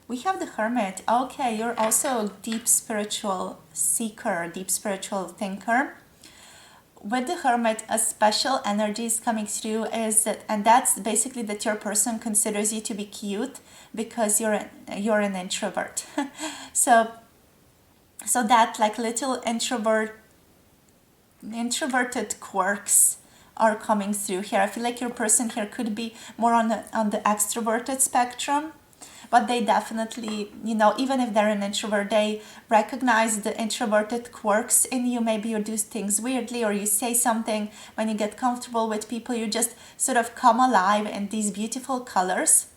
We have the Hermit. Okay, you're also a deep spiritual seeker, deep spiritual thinker. With the Hermit, a special energy is coming through is that, and that's basically that your person considers you to be cute because you're an introvert. so that like little introverted quirks are coming through here. I feel like your person here could be more on the extroverted spectrum, but they definitely, you know, even if they're an introvert, they recognize the introverted quirks in you. Maybe you do things weirdly, or you say something when you get comfortable with people, you just sort of come alive in these beautiful colors.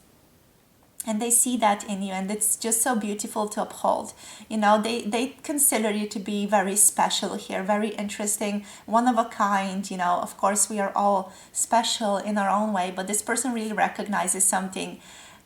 And they see that in you, and it's just so beautiful to uphold. You know, they consider you to be very special here, very interesting, one of a kind. You know, of course, we are all special in our own way, but this person really recognizes something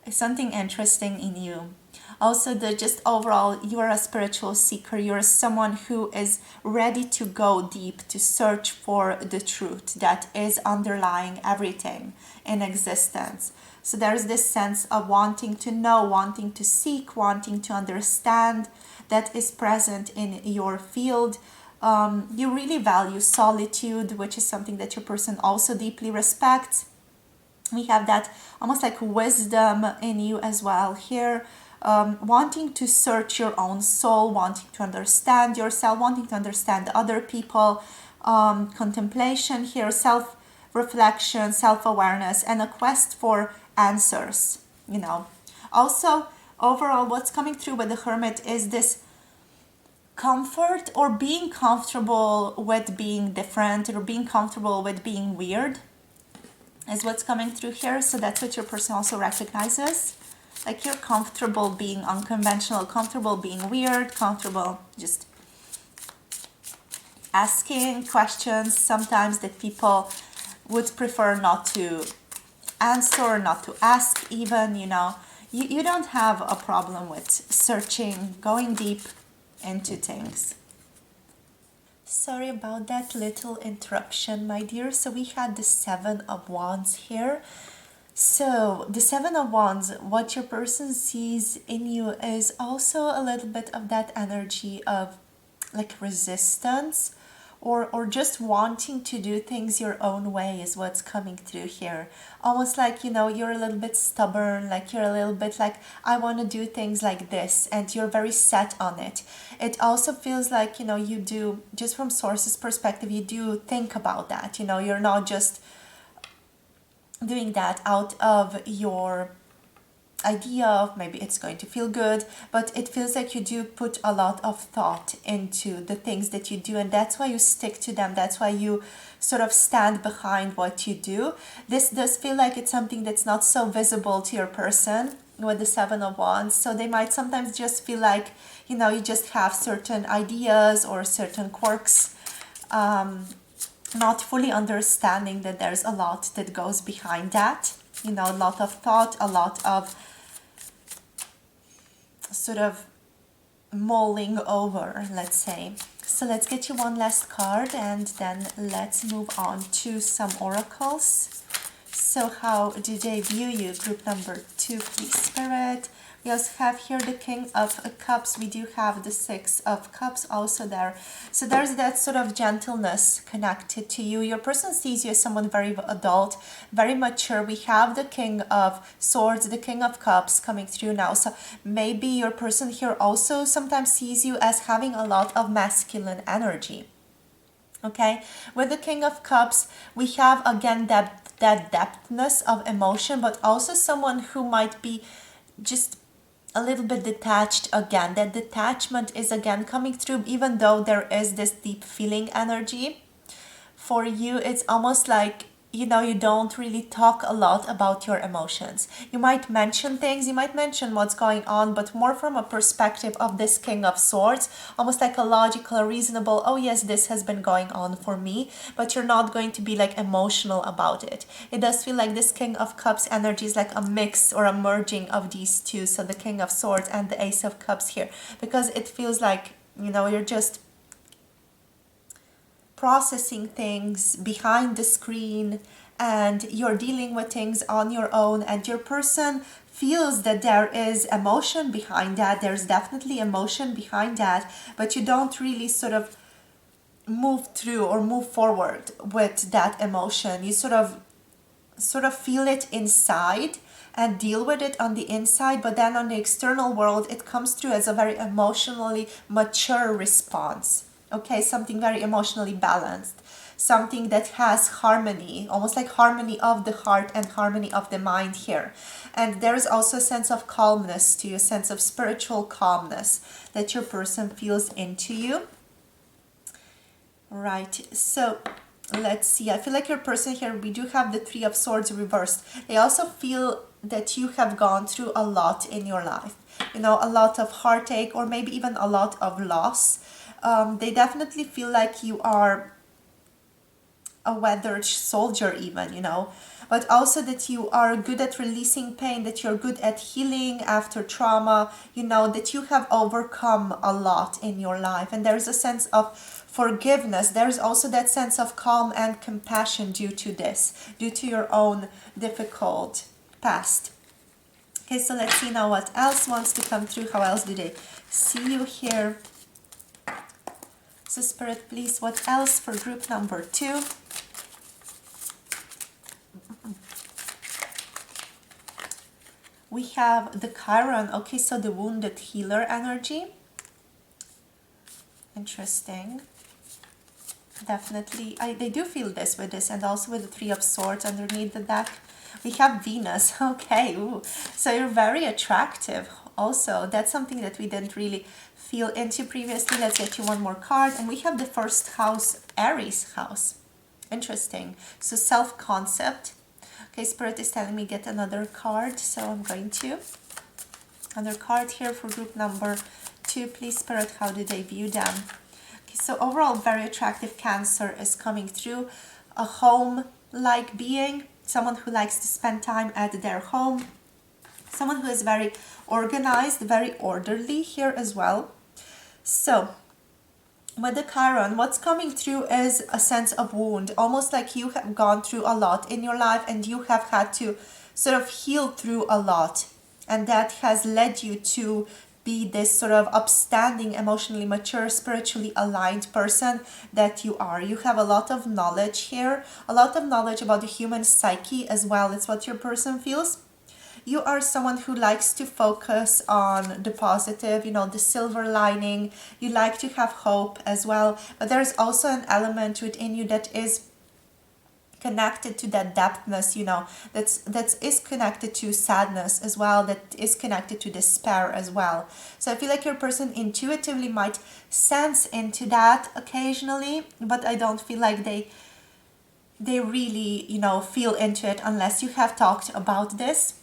interesting in you. Also, just overall, you are a spiritual seeker. You're someone who is ready to go deep, to search for the truth that is underlying everything in existence. So there's this sense of wanting to know, wanting to seek, wanting to understand that is present in your field. You really value solitude, which is something that your person also deeply respects. We have that almost like wisdom in you as well here. Wanting to search your own soul, wanting to understand yourself, wanting to understand other people. Contemplation here, self-reflection, self-awareness, and a quest for answers, you know. Also, overall, what's coming through with the Hermit is this comfort or being comfortable with being different or being comfortable with being weird is what's coming through here. So that's what your person also recognizes. Like you're comfortable being unconventional, comfortable being weird, comfortable just asking questions sometimes that people would prefer not to answer, not to ask even, you know. You don't have a problem with searching, going deep into things. Sorry about that little interruption, my dear. So we had the Seven of Wands here. So the Seven of Wands, what your person sees in you is also a little bit of that energy of like resistance, or just wanting to do things your own way is what's coming through here. Almost like, you know, you're a little bit stubborn, like you're a little bit like, I want to do things like this, and you're very set on it. It also feels like, you know, you do, just from sources perspective, you do think about that, you know, you're not just doing that out of your idea of maybe it's going to feel good, but it feels like you do put a lot of thought into the things that you do, and that's why you stick to them. That's why you sort of stand behind what you do. This does feel like it's something that's not so visible to your person with the Seven of Wands, so they might sometimes just feel like, you know, you just have certain ideas or certain quirks, not fully understanding that there's a lot that goes behind that, you know, a lot of thought, a lot of sort of mulling over, let's say. So let's get you one last card, and then let's move on to some oracles. So how do they view you? Group number 2, please, Spirit. We also have here the King of Cups. We do have the Six of Cups also there. So there's that sort of gentleness connected to you. Your person sees you as someone very adult, very mature. We have the King of Swords, the King of Cups coming through now. So maybe your person here also sometimes sees you as having a lot of masculine energy. Okay, with the King of Cups, we have again that depthness of emotion, but also someone who might be just a little bit detached again. That detachment is again coming through, even though there is this deep feeling energy. For you, it's almost like, you know, you don't really talk a lot about your emotions. You might mention things, you might mention what's going on, but more from a perspective of this King of Swords, almost like a logical, reasonable, oh yes, this has been going on for me, but you're not going to be like emotional about it. It does feel like this King of Cups energy is like a mix or a merging of these two, so the King of Swords and the Ace of Cups here, because it feels like, you know, you're just processing things behind the screen and you're dealing with things on your own, and your person feels that there is emotion behind that. There's definitely emotion behind that, but you don't really sort of move through or move forward with that emotion. You sort of feel it inside and deal with it on the inside, but then on the external world it comes through as a very emotionally mature response. Okay, something very emotionally balanced, something that has harmony, almost like harmony of the heart and harmony of the mind here. And there is also a sense of calmness to you, a sense of spiritual calmness that your person feels into you. Right, so let's see. I feel like your person here, we do have the Three of Swords reversed. They also feel that you have gone through a lot in your life. You know, a lot of heartache or maybe even a lot of loss. They definitely feel like you are a weathered soldier even, you know, but also that you are good at releasing pain, that you're good at healing after trauma, you know, that you have overcome a lot in your life. And there's a sense of forgiveness. There's also that sense of calm and compassion due to this, due to your own difficult past. Okay, so let's see now what else wants to come through. How else do they see you here? So Spirit, please, what else for group number 2? We have the Chiron. Okay, so the wounded healer energy. Interesting. Definitely, they do feel this with this, and also with the Three of Swords underneath the deck. We have Venus. Okay, ooh. So you're very attractive also. That's something that we didn't really feel into previously. Let's get you one more card. And we have the first house, Aries house. Interesting. So self-concept. Okay, Spirit is telling me get another card. So I'm going to. Another card here for group number 2. Please, Spirit, how do they view them? Okay, so overall, very attractive Cancer is coming through. A home-like being. Someone who likes to spend time at their home. Someone who is very organized, very orderly here as well. So, with the Chiron, what's coming through is a sense of wound. Almost like you have gone through a lot in your life and you have had to sort of heal through a lot. And that has led you to be this sort of upstanding, emotionally mature, spiritually aligned person that you are. You have a lot of knowledge here, a lot of knowledge about the human psyche as well. It's what your person feels. You are someone who likes to focus on the positive, you know, the silver lining. You like to have hope as well. But there's also an element within you that is connected to that depthness, you know, that is connected to sadness as well, that is connected to despair as well. So I feel like your person intuitively might sense into that occasionally, but I don't feel like they really, you know, feel into it unless you have talked about this.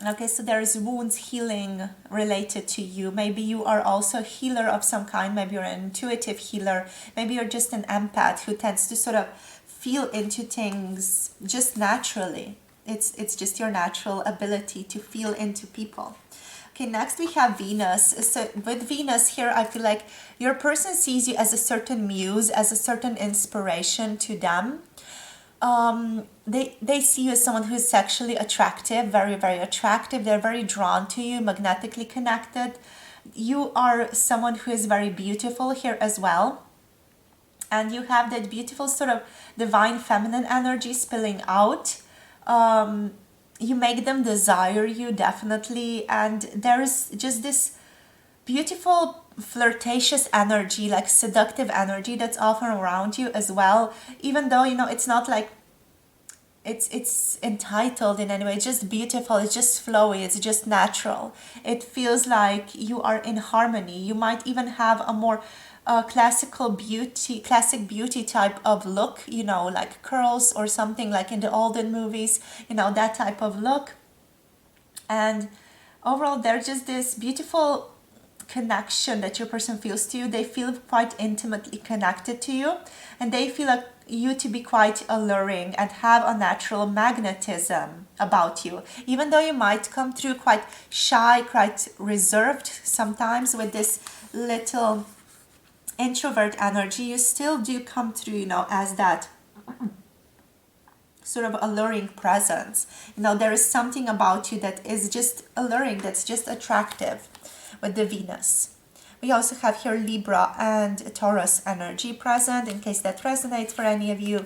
Okay, so there is wounds healing related to you. Maybe you are also a healer of some kind. Maybe you're an intuitive healer. Maybe you're just an empath who tends to sort of feel into things just naturally. It's just your natural ability to feel into people. Okay, next we have Venus. So with Venus here, I feel like your person sees you as a certain muse, as a certain inspiration to them. They see you as someone who is sexually attractive, very, very attractive. They're very drawn to you, magnetically connected. You are someone who is very beautiful here as well. And you have that beautiful sort of divine feminine energy spilling out. You make them desire you, definitely. And there is just this beautiful flirtatious energy, like seductive energy that's often around you as well, even though, you know, it's not like it's entitled in any way. It's just beautiful, it's just flowy, it's just natural. It feels like you are in harmony. You might even have a more classic beauty type of look, you know, like curls or something like in the olden movies, you know, that type of look. And overall, there's just this beautiful connection that your person feels to you. They feel quite intimately connected to you, and they feel like you to be quite alluring and have a natural magnetism about you. Even though you might come through quite shy, quite reserved sometimes with this little introvert energy, you still do come through, you know, as that sort of alluring presence. You know, there is something about you that is just alluring, that's just attractive with the Venus. We also have here Libra and Taurus energy present, in case that resonates for any of you.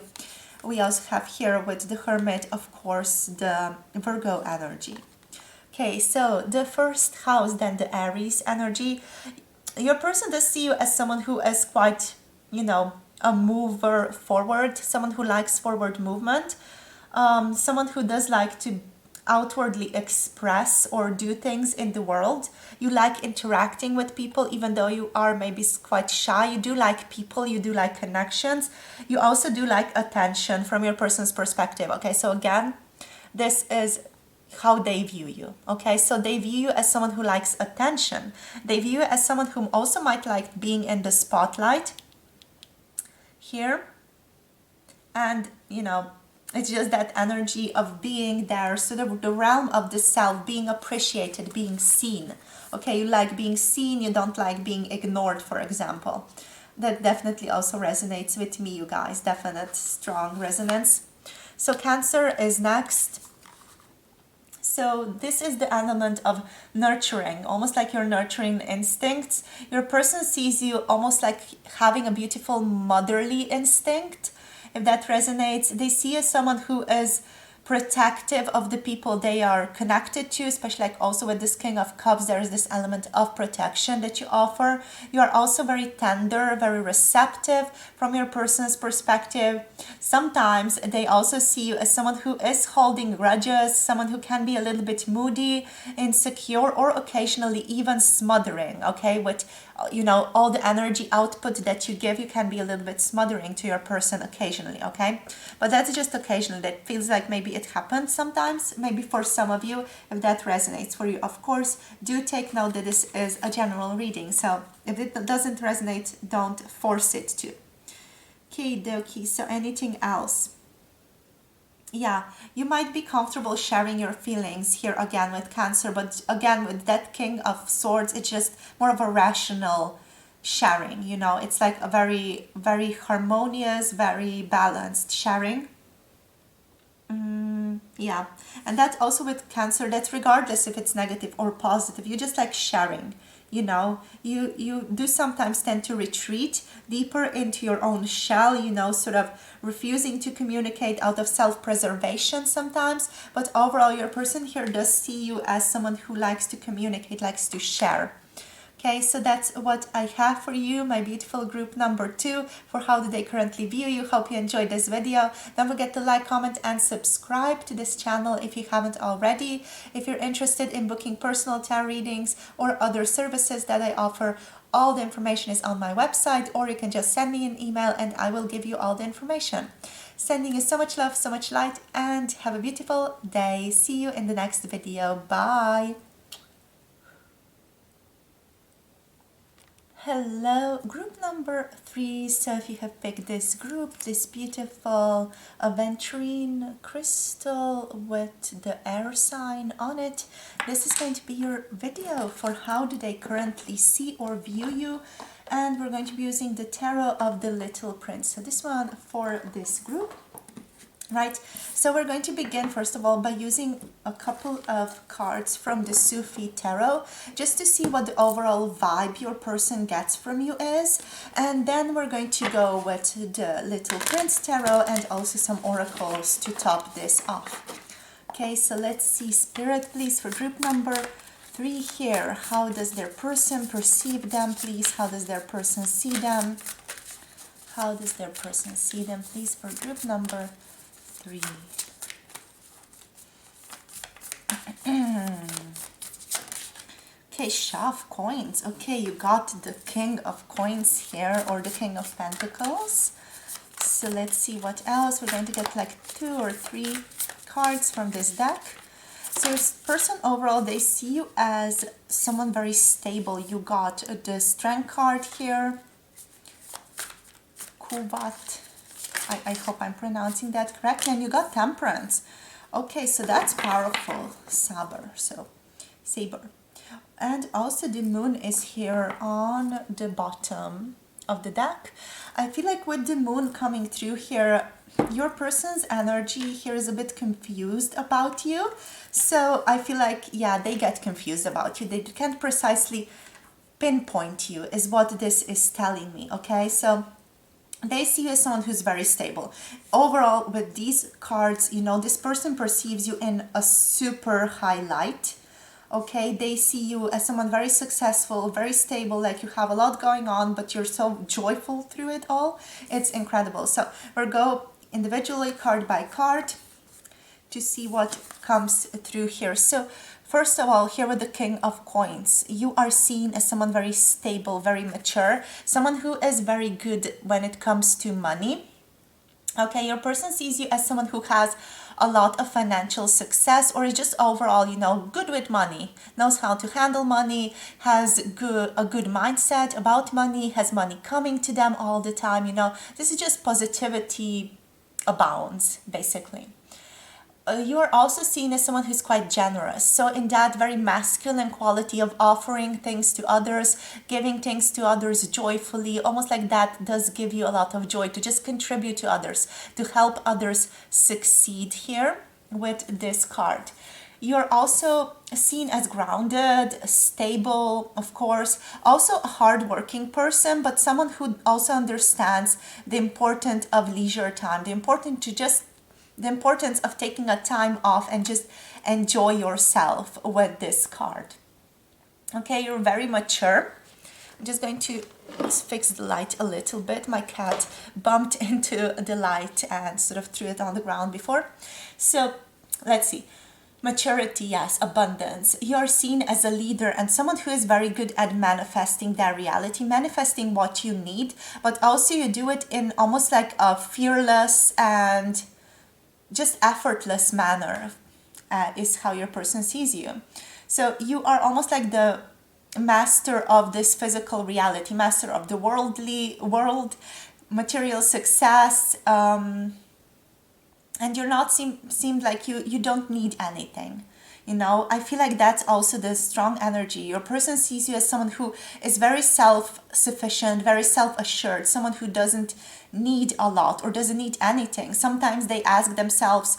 We also have here with the Hermit, of course, the Virgo energy. Okay, so the first house, then the Aries energy. Your person does see you as someone who is quite, you know, a mover forward, someone who likes forward movement, someone who does like to outwardly express or do things in the world. You like interacting with people, even though you are maybe quite shy. You do like people, you do like connections. You also do like attention from your person's perspective. Okay, so again, this is how they view you. Okay, so they view you as someone who likes attention. They view you as someone who also might like being in the spotlight here. And, you know, it's just that energy of being there, sort of the realm of the self, being appreciated, being seen. Okay, you like being seen, you don't like being ignored, for example. That definitely also resonates with me, you guys. Definite strong resonance. So Cancer is next. So this is the element of nurturing, almost like your nurturing instincts. Your person sees you almost like having a beautiful motherly instinct. If that resonates, they see you as someone who is protective of the people they are connected to, especially like also with this King of Cups, there is this element of protection that you offer. You are also very tender, very receptive from your person's perspective. Sometimes they also see you as someone who is holding grudges, someone who can be a little bit moody, insecure, or occasionally even smothering, okay, with, you know, all the energy output that you give, you can be a little bit smothering to your person occasionally, okay? But that's just occasionally. That feels like maybe it happens sometimes, maybe for some of you. If that resonates for you, of course, do take note that this is a general reading. So if it doesn't resonate, don't force it to. Okay, dokie. So anything else? Yeah, you might be comfortable sharing your feelings here again with Cancer, but again with that King of Swords, it's just more of a rational sharing, you know. It's like a very, very harmonious, very balanced sharing. Yeah, and that also with Cancer, that's regardless if it's negative or positive, you just like sharing. You know, you do sometimes tend to retreat deeper into your own shell, you know, sort of refusing to communicate out of self-preservation sometimes. But overall, your person here does see you as someone who likes to communicate, likes to share. Okay, so that's what I have for you, my beautiful group number 2, for how do they currently view you. Hope you enjoyed this video. Don't forget to like, comment, and subscribe to this channel if you haven't already. If you're interested in booking personal tarot readings or other services that I offer, all the information is on my website, or you can just send me an email and I will give you all the information. Sending you so much love, so much light, and have a beautiful day. See you in the next video. Bye. Hello, group number 3. So if you have picked this group, this beautiful Aventurine crystal with the air sign on it, this is going to be your video for how do they currently see or view you. And we're going to be using the Tarot of the Little Prince. So this one for this group. Right, so we're going to begin first of all by using a couple of cards from the Sufi Tarot, just to see what the overall vibe your person gets from you is. And then we're going to go with the Little Prince Tarot and also some oracles to top this off. Okay, so let's see, Spirit, please, for group number 3 here. How does their person perceive them, please? How does their person see them? How does their person see them, please, for group number 3? Okay, shove coins. Okay, you got the King of Coins here, or the King of Pentacles. So let's see what else. We're going to get like 2 or 3 cards from this deck. So your person overall, they see you as someone very stable. You got the Strength card here. Kuvat. I hope I'm pronouncing that correctly. And you got Temperance. Okay, so that's powerful. Saber. And also the moon is here on the bottom of the deck. I feel like with the moon coming through here, your person's energy here is a bit confused about you. So I feel like, yeah, they get confused about you. They can't precisely pinpoint you, is what this is telling me, okay? So they see you as someone who's very stable. Overall, with these cards, you know, this person perceives you in a super high light. Okay, they see you as someone very successful, very stable, like you have a lot going on, but you're so joyful through it all. It's incredible. So we'll go individually, card by card, to see what comes through here. So first of all, here with the King of Coins, you are seen as someone very stable, very mature, someone who is very good when it comes to money. Okay, your person sees you as someone who has a lot of financial success, or is just overall, you know, good with money, knows how to handle money, has a good mindset about money, has money coming to them all the time, you know. This is just positivity abounds, basically. You are also seen as someone who's quite generous. So in that very masculine quality of offering things to others, giving things to others joyfully, almost like that does give you a lot of joy to just contribute to others, to help others succeed here with this card. You're also seen as grounded, stable, of course, also a hardworking person, but someone who also understands the importance of leisure time, the importance of taking a time off and just enjoy yourself with this card. Okay, you're very mature. I'm just going to fix the light a little bit. My cat bumped into the light and sort of threw it on the ground before. So let's see. Maturity, yes, abundance. You are seen as a leader and someone who is very good at manifesting their reality, manifesting what you need, but also you do it in almost like a fearless and just effortless manner, is how your person sees you. So you are almost like the master of this physical reality, master of the world, material success, and you're not seemed like you don't need anything. You know, I feel like that's also the strong energy. Your person sees you as someone who is very self-sufficient, very self-assured, someone who doesn't need a lot or doesn't need anything. Sometimes they ask themselves,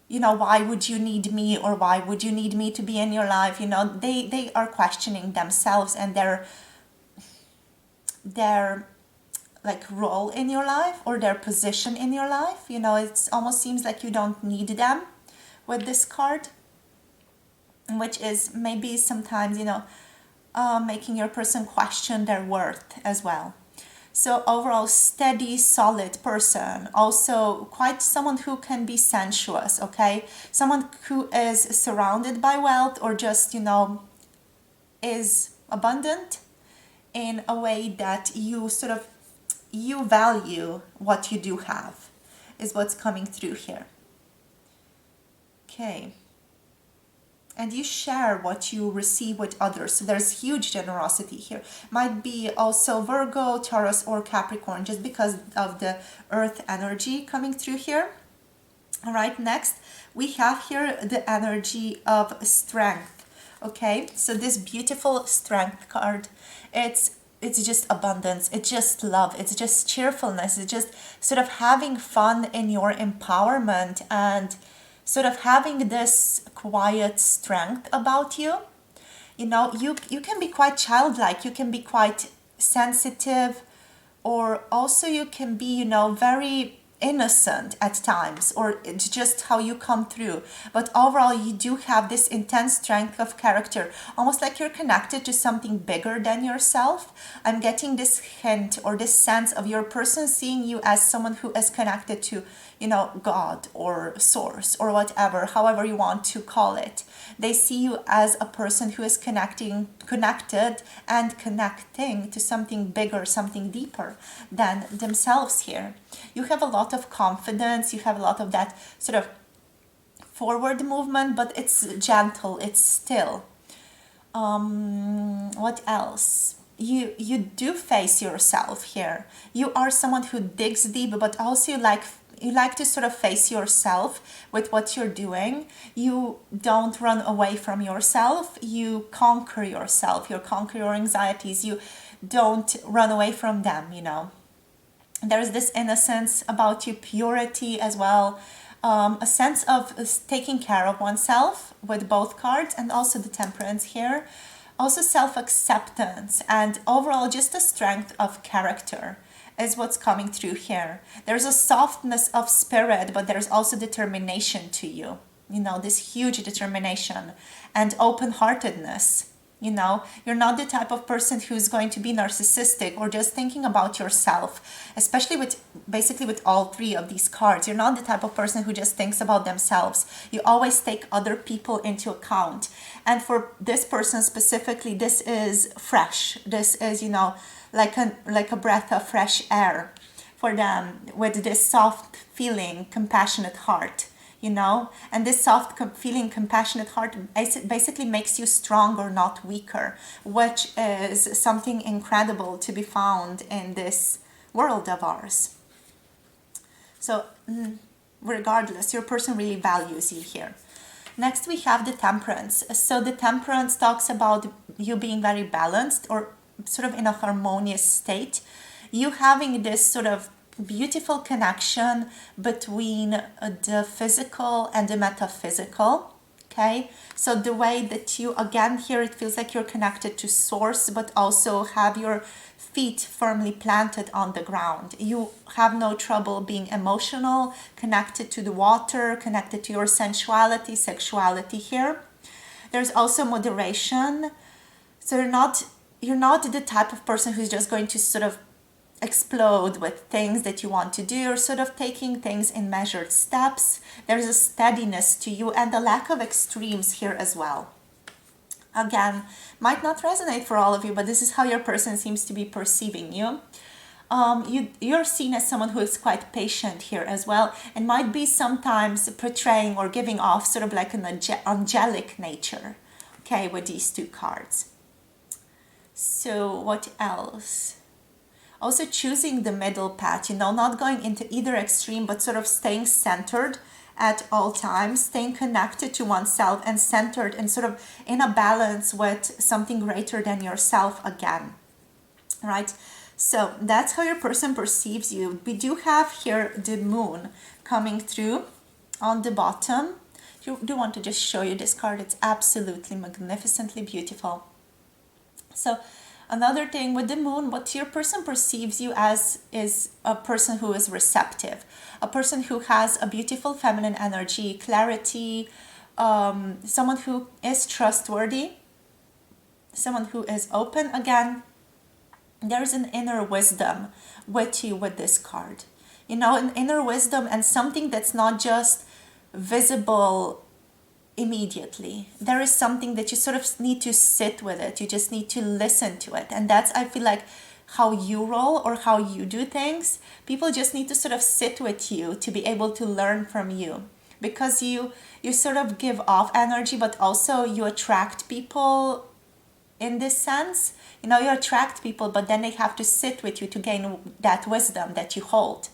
you know, why would you need me, or why would you need me to be in your life? You know, they are questioning themselves and their like role in your life or their position in your life. You know, it almost seems like you don't need them with this card, which is maybe sometimes, you know, making your person question their worth as well. So overall, steady, solid person. Also quite someone who can be sensuous, okay? Someone who is surrounded by wealth, or just, you know, is abundant in a way that you value what you do have, is what's coming through here. Okay. And you share what you receive with others. So there's huge generosity here. Might be also Virgo, Taurus, or Capricorn, just because of the earth energy coming through here. All right, next we have here the energy of strength. Okay, so this beautiful strength card, it's just abundance, it's just love, it's just cheerfulness, it's just sort of having fun in your empowerment and sort of having this quiet strength about you. You know, you can be quite childlike, you can be quite sensitive, or also you can be, you know, very innocent at times, or it's just how you come through. But overall, you do have this intense strength of character, almost like you're connected to something bigger than yourself. I'm getting this hint or this sense of your person seeing you as someone who is connected to, you know, God or source or whatever, however you want to call it. They see you as a person who is connected and connecting to something bigger, something deeper than themselves here. You have a lot of confidence, you have a lot of that sort of forward movement, but it's gentle, it's still. What else? You do face yourself here. You are someone who digs deep, but also you like to sort of face yourself with what you're doing. You don't run away from yourself. You conquer yourself. You conquer your anxieties. You don't run away from them, you know. There's this innocence about you, purity as well. A sense of taking care of oneself with both cards, and also the Temperance here. Also self-acceptance and overall just a strength of character is what's coming through here. There's a softness of spirit, but there's also determination to you. You know, this huge determination and open-heartedness. You know, you're not the type of person who's going to be narcissistic or just thinking about yourself, especially basically with all three of these cards. You're not the type of person who just thinks about themselves. You always take other people into account. And for this person specifically, this is fresh. This is, you know, like a breath of fresh air for them, with this soft feeling, compassionate heart. You know, and this soft feeling, compassionate heart basically makes you stronger, not weaker, which is something incredible to be found in this world of ours. So regardless, your person really values you here. Next, we have the Temperance. So the Temperance talks about you being very balanced, or sort of in a harmonious state. You having this sort of beautiful connection between the physical and the metaphysical. Okay, so the way that you, again here, it feels like you're connected to source, but also have your feet firmly planted on the ground. You have no trouble being emotional, connected to the water, connected to your sensuality, sexuality here. There's also moderation. So you're not the type of person who's just going to sort of explode with things that you want to do, or sort of taking things in measured steps. There's a steadiness to you and a lack of extremes here as well. Again, might not resonate for all of you, but this is how your person seems to be perceiving you. You're seen as someone who is quite patient here as well, and might be sometimes portraying or giving off sort of like an angelic nature, okay, with these two cards. So what else? Also choosing the middle path, you know, not going into either extreme, but sort of staying centered at all times, staying connected to oneself and centered and sort of in a balance with something greater than yourself again, right? So that's how your person perceives you. We do have here the Moon coming through on the bottom. I do want to just show you this card. It's absolutely magnificently beautiful. So another thing with the Moon, what your person perceives you as is a person who is receptive, a person who has a beautiful feminine energy, clarity, someone who is trustworthy, someone who is open. Again, there's an inner wisdom with you with this card. You know, an inner wisdom and something that's not just visible immediately. There is something that you sort of need to sit with it. You just need to listen to it. And that's, I feel like, how you roll or how you do things. People just need to sort of sit with you to be able to learn from you, because you sort of give off energy, but also you attract people in this sense. You know, you attract people, but then they have to sit with you to gain that wisdom that you hold,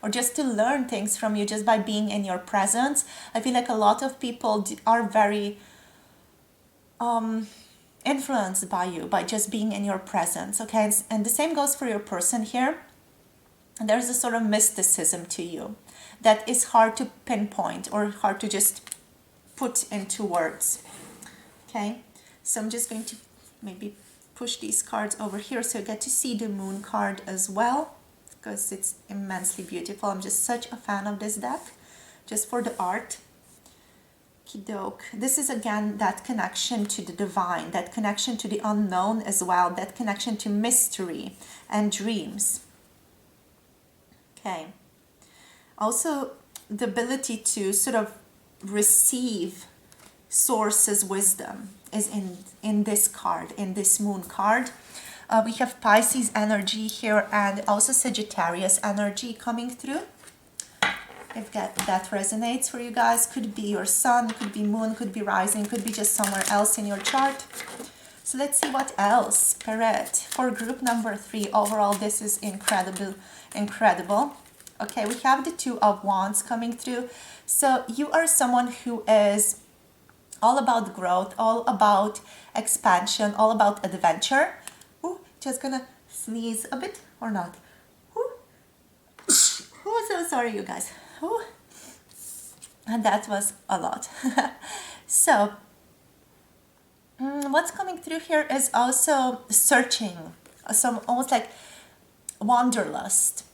or just to learn things from you just by being in your presence. I feel like a lot of people are very influenced by you, by just being in your presence, okay? And the same goes for your person here. There's a sort of mysticism to you that is hard to pinpoint or hard to just put into words, okay? So I'm just going to maybe push these cards over here so you get to see the Moon card as well. because it's immensely beautiful. I'm just such a fan of this deck, just for the art. Kidoke. This is again that connection to the divine, that connection to the unknown as well, that connection to mystery and dreams. Okay. Also, the ability to sort of receive source's wisdom is in this card, in this moon card. We have Pisces energy here and also Sagittarius energy coming through. If that resonates for you guys, could be your sun, could be moon, could be rising, could be just somewhere else in your chart. So let's see what else. Perret, for group number 3, overall this is incredible. Okay, we have the Two of Wands coming through. So you are someone who is all about growth, all about expansion, all about adventure. Ooh, just gonna sneeze a bit or not. Ooh. Oh, so sorry you guys. Ooh. And that was a lot. So what's coming through here is also searching, some almost like wanderlust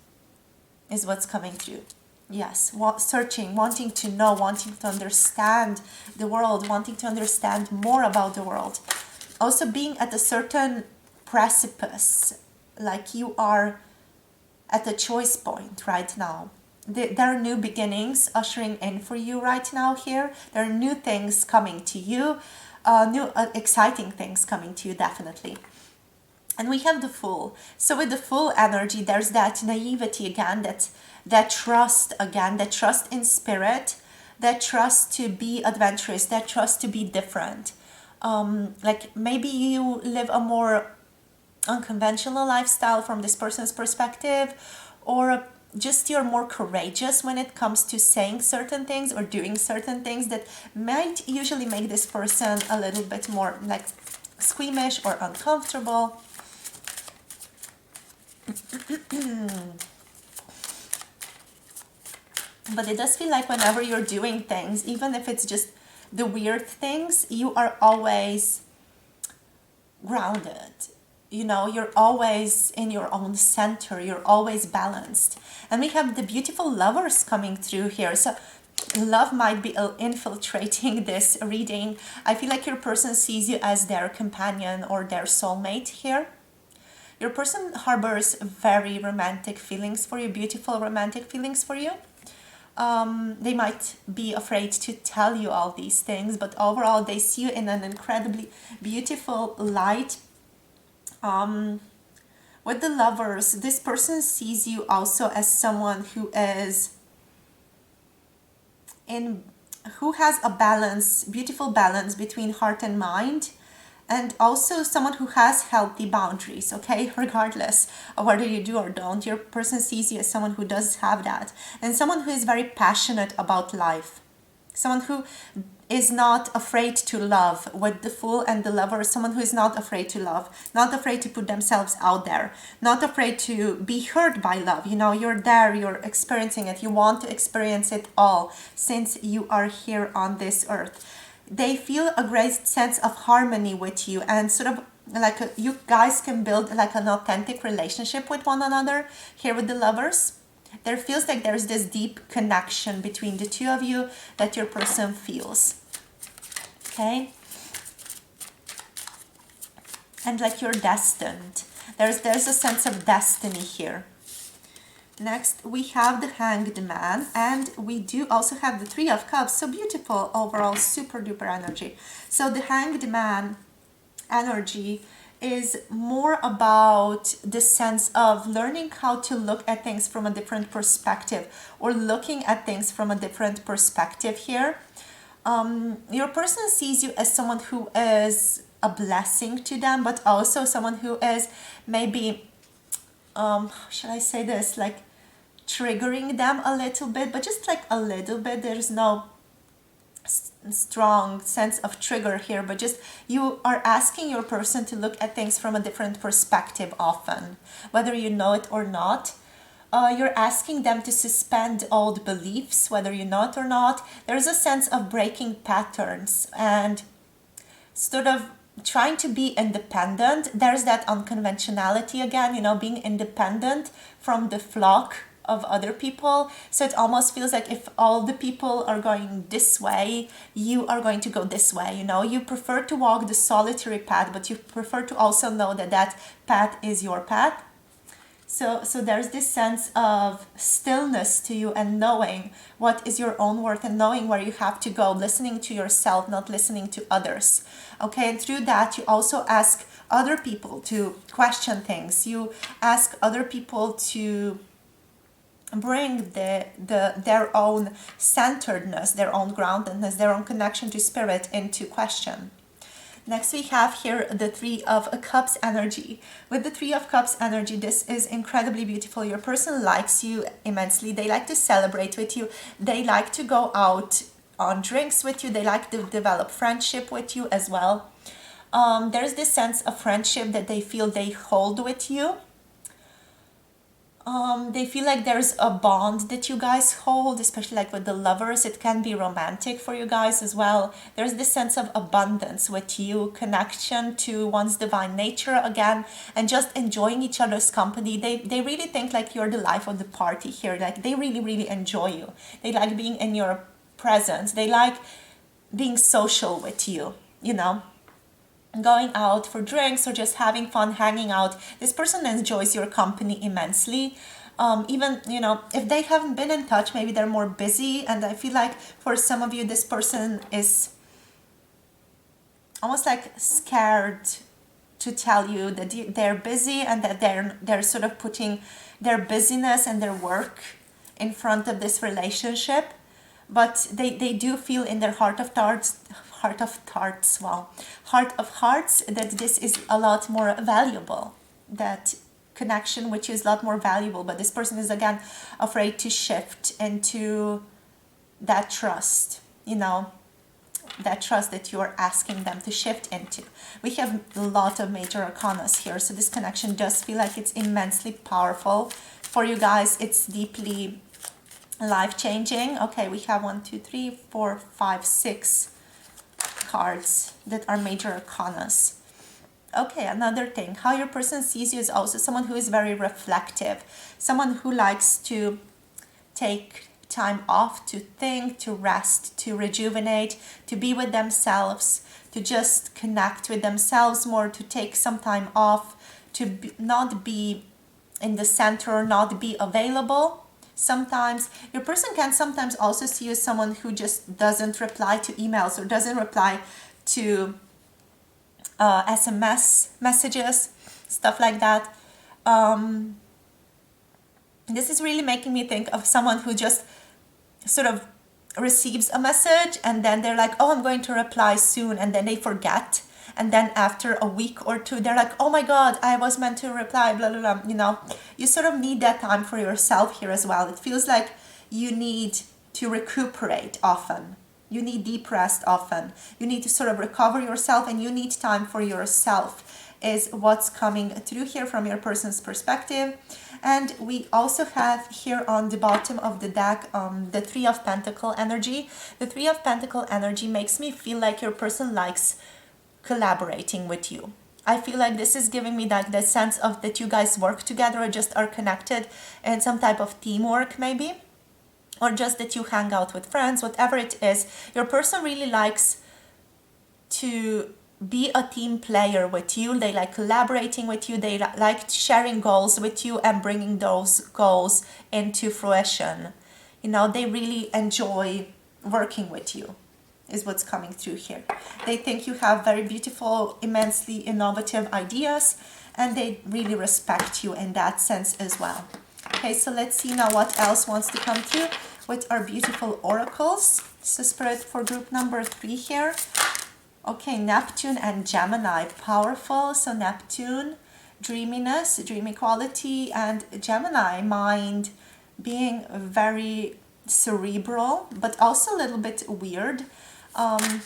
is what's coming through. Yes, searching, wanting to know, wanting to understand the world, wanting to understand more about the world. Also being at a certain precipice, like you are at a choice point right now. There are new beginnings ushering in for you right now here. There are new things coming to you, new exciting things coming to you, definitely. And we have the Fool. So with the Fool energy, there's that naivety again, that trust again, that trust in spirit, that trust to be adventurous, that trust to be different. Like maybe you live a more unconventional lifestyle from this person's perspective, or just you're more courageous when it comes to saying certain things or doing certain things that might usually make this person a little bit more like squeamish or uncomfortable. But it does feel like whenever you're doing things, even if it's just the weird things, you are always grounded. You know, you're always in your own center. You're always balanced. And we have the beautiful Lovers coming through here. So love might be infiltrating this reading. I feel like your person sees you as their companion or their soulmate here. Your person harbors very romantic feelings for you, beautiful romantic feelings for you. They might be afraid to tell you all these things, but overall they see you in an incredibly beautiful light. With the Lovers, this person sees you also as someone who has a balance, beautiful balance between heart and mind, and also someone who has healthy boundaries, okay? Regardless of whether you do or don't, your person sees you as someone who does have that, and someone who is very passionate about life, someone who is not afraid to love. With the Fool and the Lover, someone who is not afraid to love, not afraid to put themselves out there, not afraid to be hurt by love. You know, you're there, you're experiencing it, you want to experience it all since you are here on this earth. They feel a great sense of harmony with you, and sort of like you guys can build like an authentic relationship with one another here with the Lovers. There feels like there's this deep connection between the two of you that your person feels. Okay? And like you're destined. There's a sense of destiny here. Next, we have the Hanged Man, and we do also have the Three of Cups. So beautiful overall, super duper energy. So the Hanged Man energy is more about the sense of learning how to look at things from a different perspective, or looking at things from a different perspective here. Your person sees you as someone who is a blessing to them, but also someone who is maybe, should I say this, like triggering them a little bit, but just like a little bit. There's no strong sense of trigger here, but just you are asking your person to look at things from a different perspective often, whether you know it or not. You're asking them to suspend old beliefs, whether you know it or not. There's a sense of breaking patterns and sort of trying to be independent. There's that unconventionality again, you know, being independent from the flock of other people. So it almost feels like if all the people are going this way, you are going to go this way, you know. You prefer to walk the solitary path, but you prefer to also know that that path is your path. So there's this sense of stillness to you and knowing what is your own worth and knowing where you have to go, listening to yourself, not listening to others. Okay, and through that you also ask other people to question things. You ask other people to bring their own centeredness, their own groundedness, their own connection to spirit into question. Next we have here the Three of Cups energy. With the Three of Cups energy, this is incredibly beautiful. Your person likes you immensely. They like to celebrate with you. They like to go out on drinks with you. They like to develop friendship with you as well. There's this sense of friendship that they feel they hold with you. They feel like there's a bond that you guys hold, especially like with the lovers. It can be romantic for you guys as well. There's this sense of abundance with you, connection to one's divine nature again, and just enjoying each other's company. They really think like you're the life of the party here. Like they really, really enjoy you. They like being in your presence. They like being social with you, you know, going out for drinks or just having fun, hanging out. This person enjoys your company immensely. Even, you know, if they haven't been in touch, maybe they're more busy. And I feel like for some of you, this person is almost like scared to tell you that they're busy and that they're sort of putting their busyness and their work in front of this relationship. But they do feel in their heart of hearts that this is a lot more valuable, that connection which is a lot more valuable. But this person is again afraid to shift into that trust, you know, that trust that you're asking them to shift into. We have a lot of major arcanas here, so this connection does feel like it's immensely powerful for you guys. It's deeply life-changing. Okay, we have 1, 2, 3, 4, 5, 6 cards that are major arcanas. Okay, another thing, how your person sees you is also someone who is very reflective, someone who likes to take time off to think, to rest, to rejuvenate, to be with themselves, to just connect with themselves more, to take some time off, to not be in the center, not be available. Sometimes your person can sometimes also see you as someone who just doesn't reply to emails or doesn't reply to SMS messages, stuff like that. This is really making me think of someone who just sort of receives a message and then they're like, oh, I'm going to reply soon, and then they forget. And then after a week or two, they're like, oh my God, I was meant to reply, blah, blah, blah. You know, you sort of need that time for yourself here as well. It feels like you need to recuperate often. You need deep rest often. You need to sort of recover yourself, and you need time for yourself is what's coming through here from your person's perspective. And we also have here on the bottom of the deck the Three of Pentacle energy. The Three of Pentacle energy makes me feel like your person likes collaborating with you. I feel like this is giving me like the sense of that you guys work together or just are connected in some type of teamwork maybe, or just that you hang out with friends, whatever it is. Your person really likes to be a team player with you. They like collaborating with you. They like sharing goals with you and bringing those goals into fruition. You know, they really enjoy working with you, is what's coming through here. They think you have very beautiful, immensely innovative ideas, and they really respect you in that sense as well. Okay, so let's see now what else wants to come through with our beautiful oracles. So Spirit for group number 3 here. Okay, Neptune and Gemini, powerful. So Neptune, dreaminess, dreamy quality, and Gemini, mind, being very cerebral, but also a little bit weird.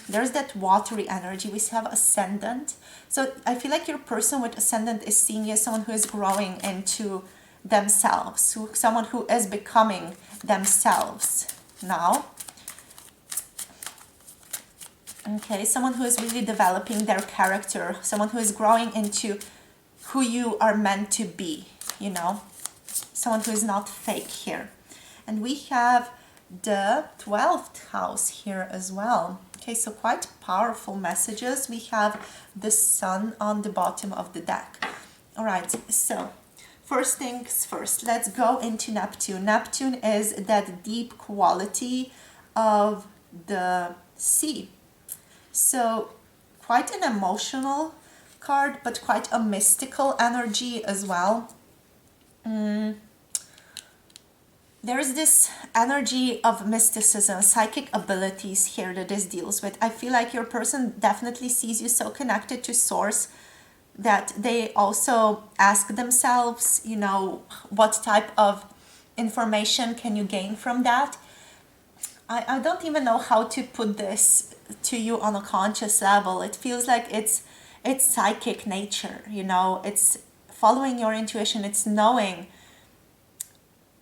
There's that watery energy. We have Ascendant. So I feel like your person with Ascendant is seeing you as someone who is growing into themselves, someone who is becoming themselves now. Okay, someone who is really developing their character, someone who is growing into who you are meant to be, you know, someone who is not fake here. And we have the 12th house here as well. Okay, so quite powerful messages. We have the sun on the bottom of the deck. All right, so first things first, let's go into Neptune. Neptune is that deep quality of the sea. So quite an emotional card, but quite a mystical energy as well. There's this energy of mysticism, psychic abilities here that this deals with. I feel like your person definitely sees you so connected to source that they also ask themselves, you know, what type of information can you gain from that? I don't even know how to put this to you on a conscious level. It feels like it's psychic nature, you know, it's following your intuition, it's knowing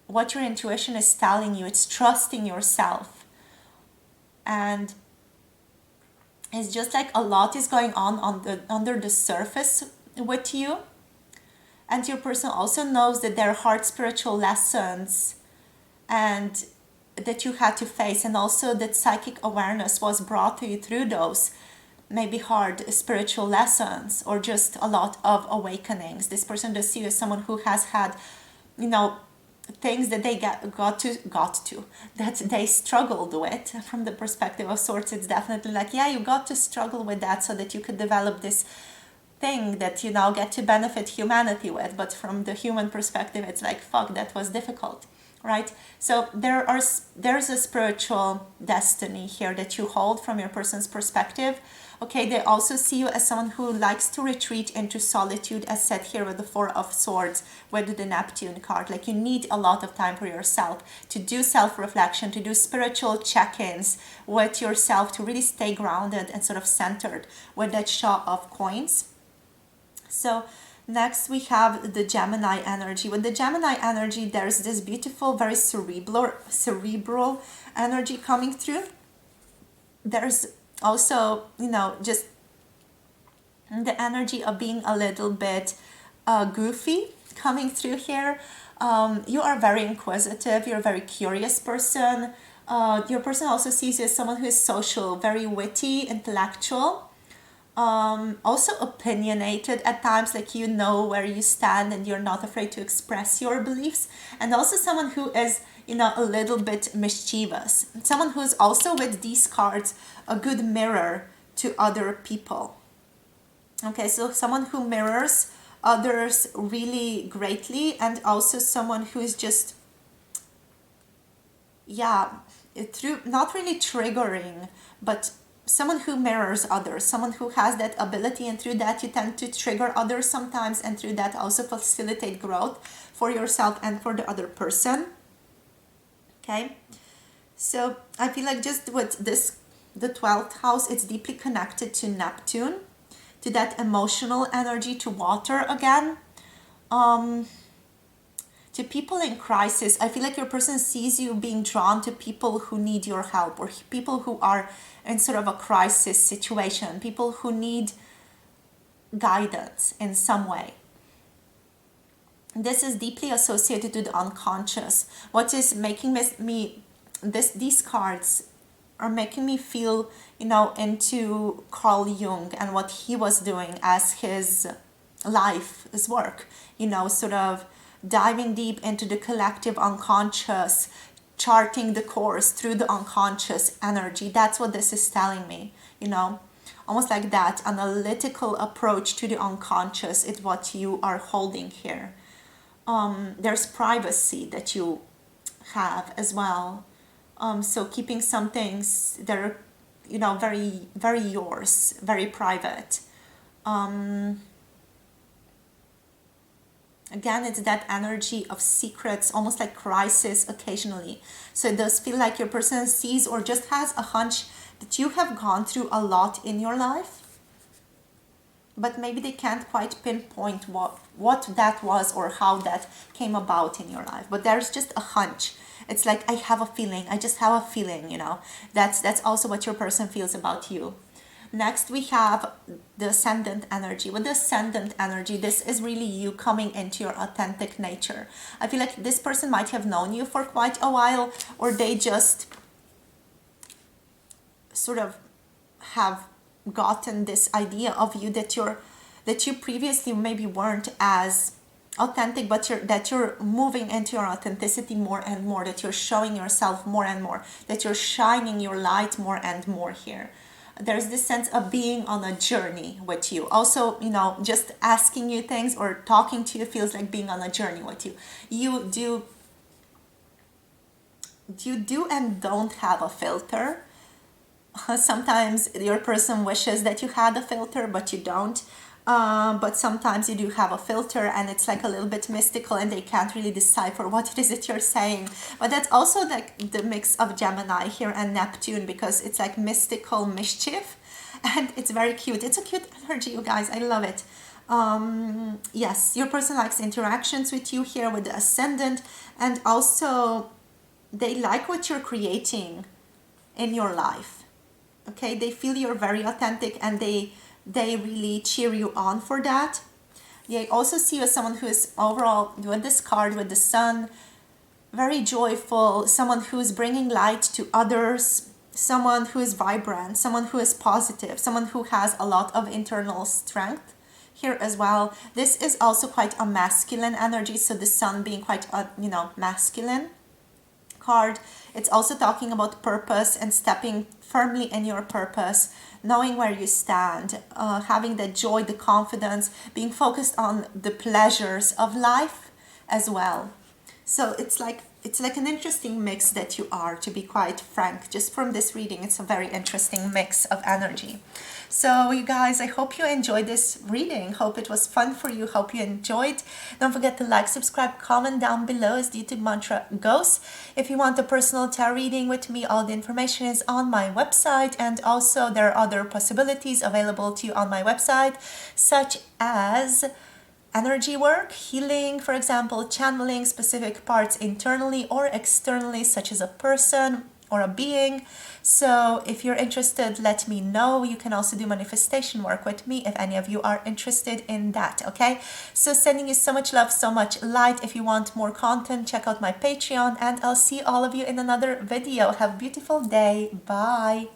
what your intuition is telling you, it's trusting yourself. And it's just like a lot is going on the under the surface with you. And your person also knows that there are hard spiritual lessons and that you had to face, and also that psychic awareness was brought to you through those maybe hard spiritual lessons or just a lot of awakenings. This person does see you as someone who has had, you know, things that they got to that they struggled with. From the perspective of sorts, it's definitely like, yeah, you got to struggle with that so that you could develop this thing that you now get to benefit humanity with. But from the human perspective, it's like, fuck, that was difficult, right? So there's a spiritual destiny here that you hold from your person's perspective. Okay, they also see you as someone who likes to retreat into solitude, as said here with the Four of Swords, with the Neptune card. Like, you need a lot of time for yourself to do self-reflection, to do spiritual check-ins with yourself, to really stay grounded and sort of centered with that Shah of Coins. So next we have the Gemini energy. With the Gemini energy, there's this beautiful, very cerebral energy coming through. There's also, you know, just the energy of being a little bit goofy coming through here. You are very inquisitive, you're a very curious person. Your person also sees you as someone who is social, very witty, intellectual. Also opinionated at times, like you know where you stand and you're not afraid to express your beliefs. And also someone who is, you know, a little bit mischievous. Someone who's also, with these cards, a good mirror to other people. Okay, so someone who mirrors others really greatly, and also someone who is just, yeah, through not really triggering, but someone who mirrors others, someone who has that ability, and through that you tend to trigger others sometimes, and through that also facilitate growth for yourself and for the other person. Okay, so I feel like just with this, the 12th house, it's deeply connected to Neptune, to that emotional energy, to water again. To people in crisis, I feel like your person sees you being drawn to people who need your help, or people who are in sort of a crisis situation, people who need guidance in some way. This is deeply associated to the unconscious. What is making these cards are making me feel, you know, into Carl Jung and what he was doing as his life, his work, you know, sort of diving deep into the collective unconscious, charting the course through the unconscious energy. That's what this is telling me, you know, almost like that analytical approach to the unconscious is what you are holding here. There's privacy that you have as well. So keeping some things that are, you know, very, very yours, very private. Again, it's that energy of secrets, almost like crisis occasionally. So it does feel like your person sees or just has a hunch that you have gone through a lot in your life, but maybe they can't quite pinpoint what that was or how that came about in your life. But there's just a hunch. It's like, I have a feeling, I just have a feeling, you know. That's also what your person feels about you. Next, we have the ascendant energy. With the ascendant energy, this is really you coming into your authentic nature. I feel like this person might have known you for quite a while, or they just sort of have gotten this idea of you that you previously maybe weren't as authentic, but you're moving into your authenticity more and more, that you're showing yourself more and more, that you're shining your light more and more here. There's this sense of being on a journey with you. Also, just asking you things or talking to you feels like being on a journey with you. You do and don't have a filter. Sometimes your person wishes that you had a filter, but you don't. But sometimes you do have a filter, and it's like a little bit mystical, and they can't really decipher what it is that you're saying. But that's also like the mix of Gemini here and Neptune, because it's like mystical mischief, and it's very cute. It's a cute energy, you guys. I love it. Yes, your person likes interactions with you here with the ascendant, and also they like what you're creating in your life. Okay, they feel you're very authentic, and they really cheer you on for that. They also see you as someone who is overall, with this card with the sun, very joyful, someone who is bringing light to others, someone who is vibrant, someone who is positive, someone who has a lot of internal strength here as well. This is also quite a masculine energy, so the sun being quite a masculine card. It's also talking about purpose and stepping firmly in your purpose, knowing where you stand, having the joy, the confidence, being focused on the pleasures of life as well. So it's like an interesting mix that you are, to be quite frank. Just from this reading, it's a very interesting mix of energy. So you guys, I hope you enjoyed this reading. Hope it was fun for you. Hope you enjoyed. Don't forget to like, subscribe, comment down below, as the YouTube mantra goes. If you want a personal tarot reading with me, all the information is on my website, and also there are other possibilities available to you on my website, such as energy work, healing, for example, channeling specific parts internally or externally, such as a person or a being. So if you're interested, let me know. You can also do manifestation work with me if any of you are interested in that, okay? So sending you so much love, so much light. If you want more content, check out my Patreon, and I'll see all of you in another video. Have a beautiful day. Bye.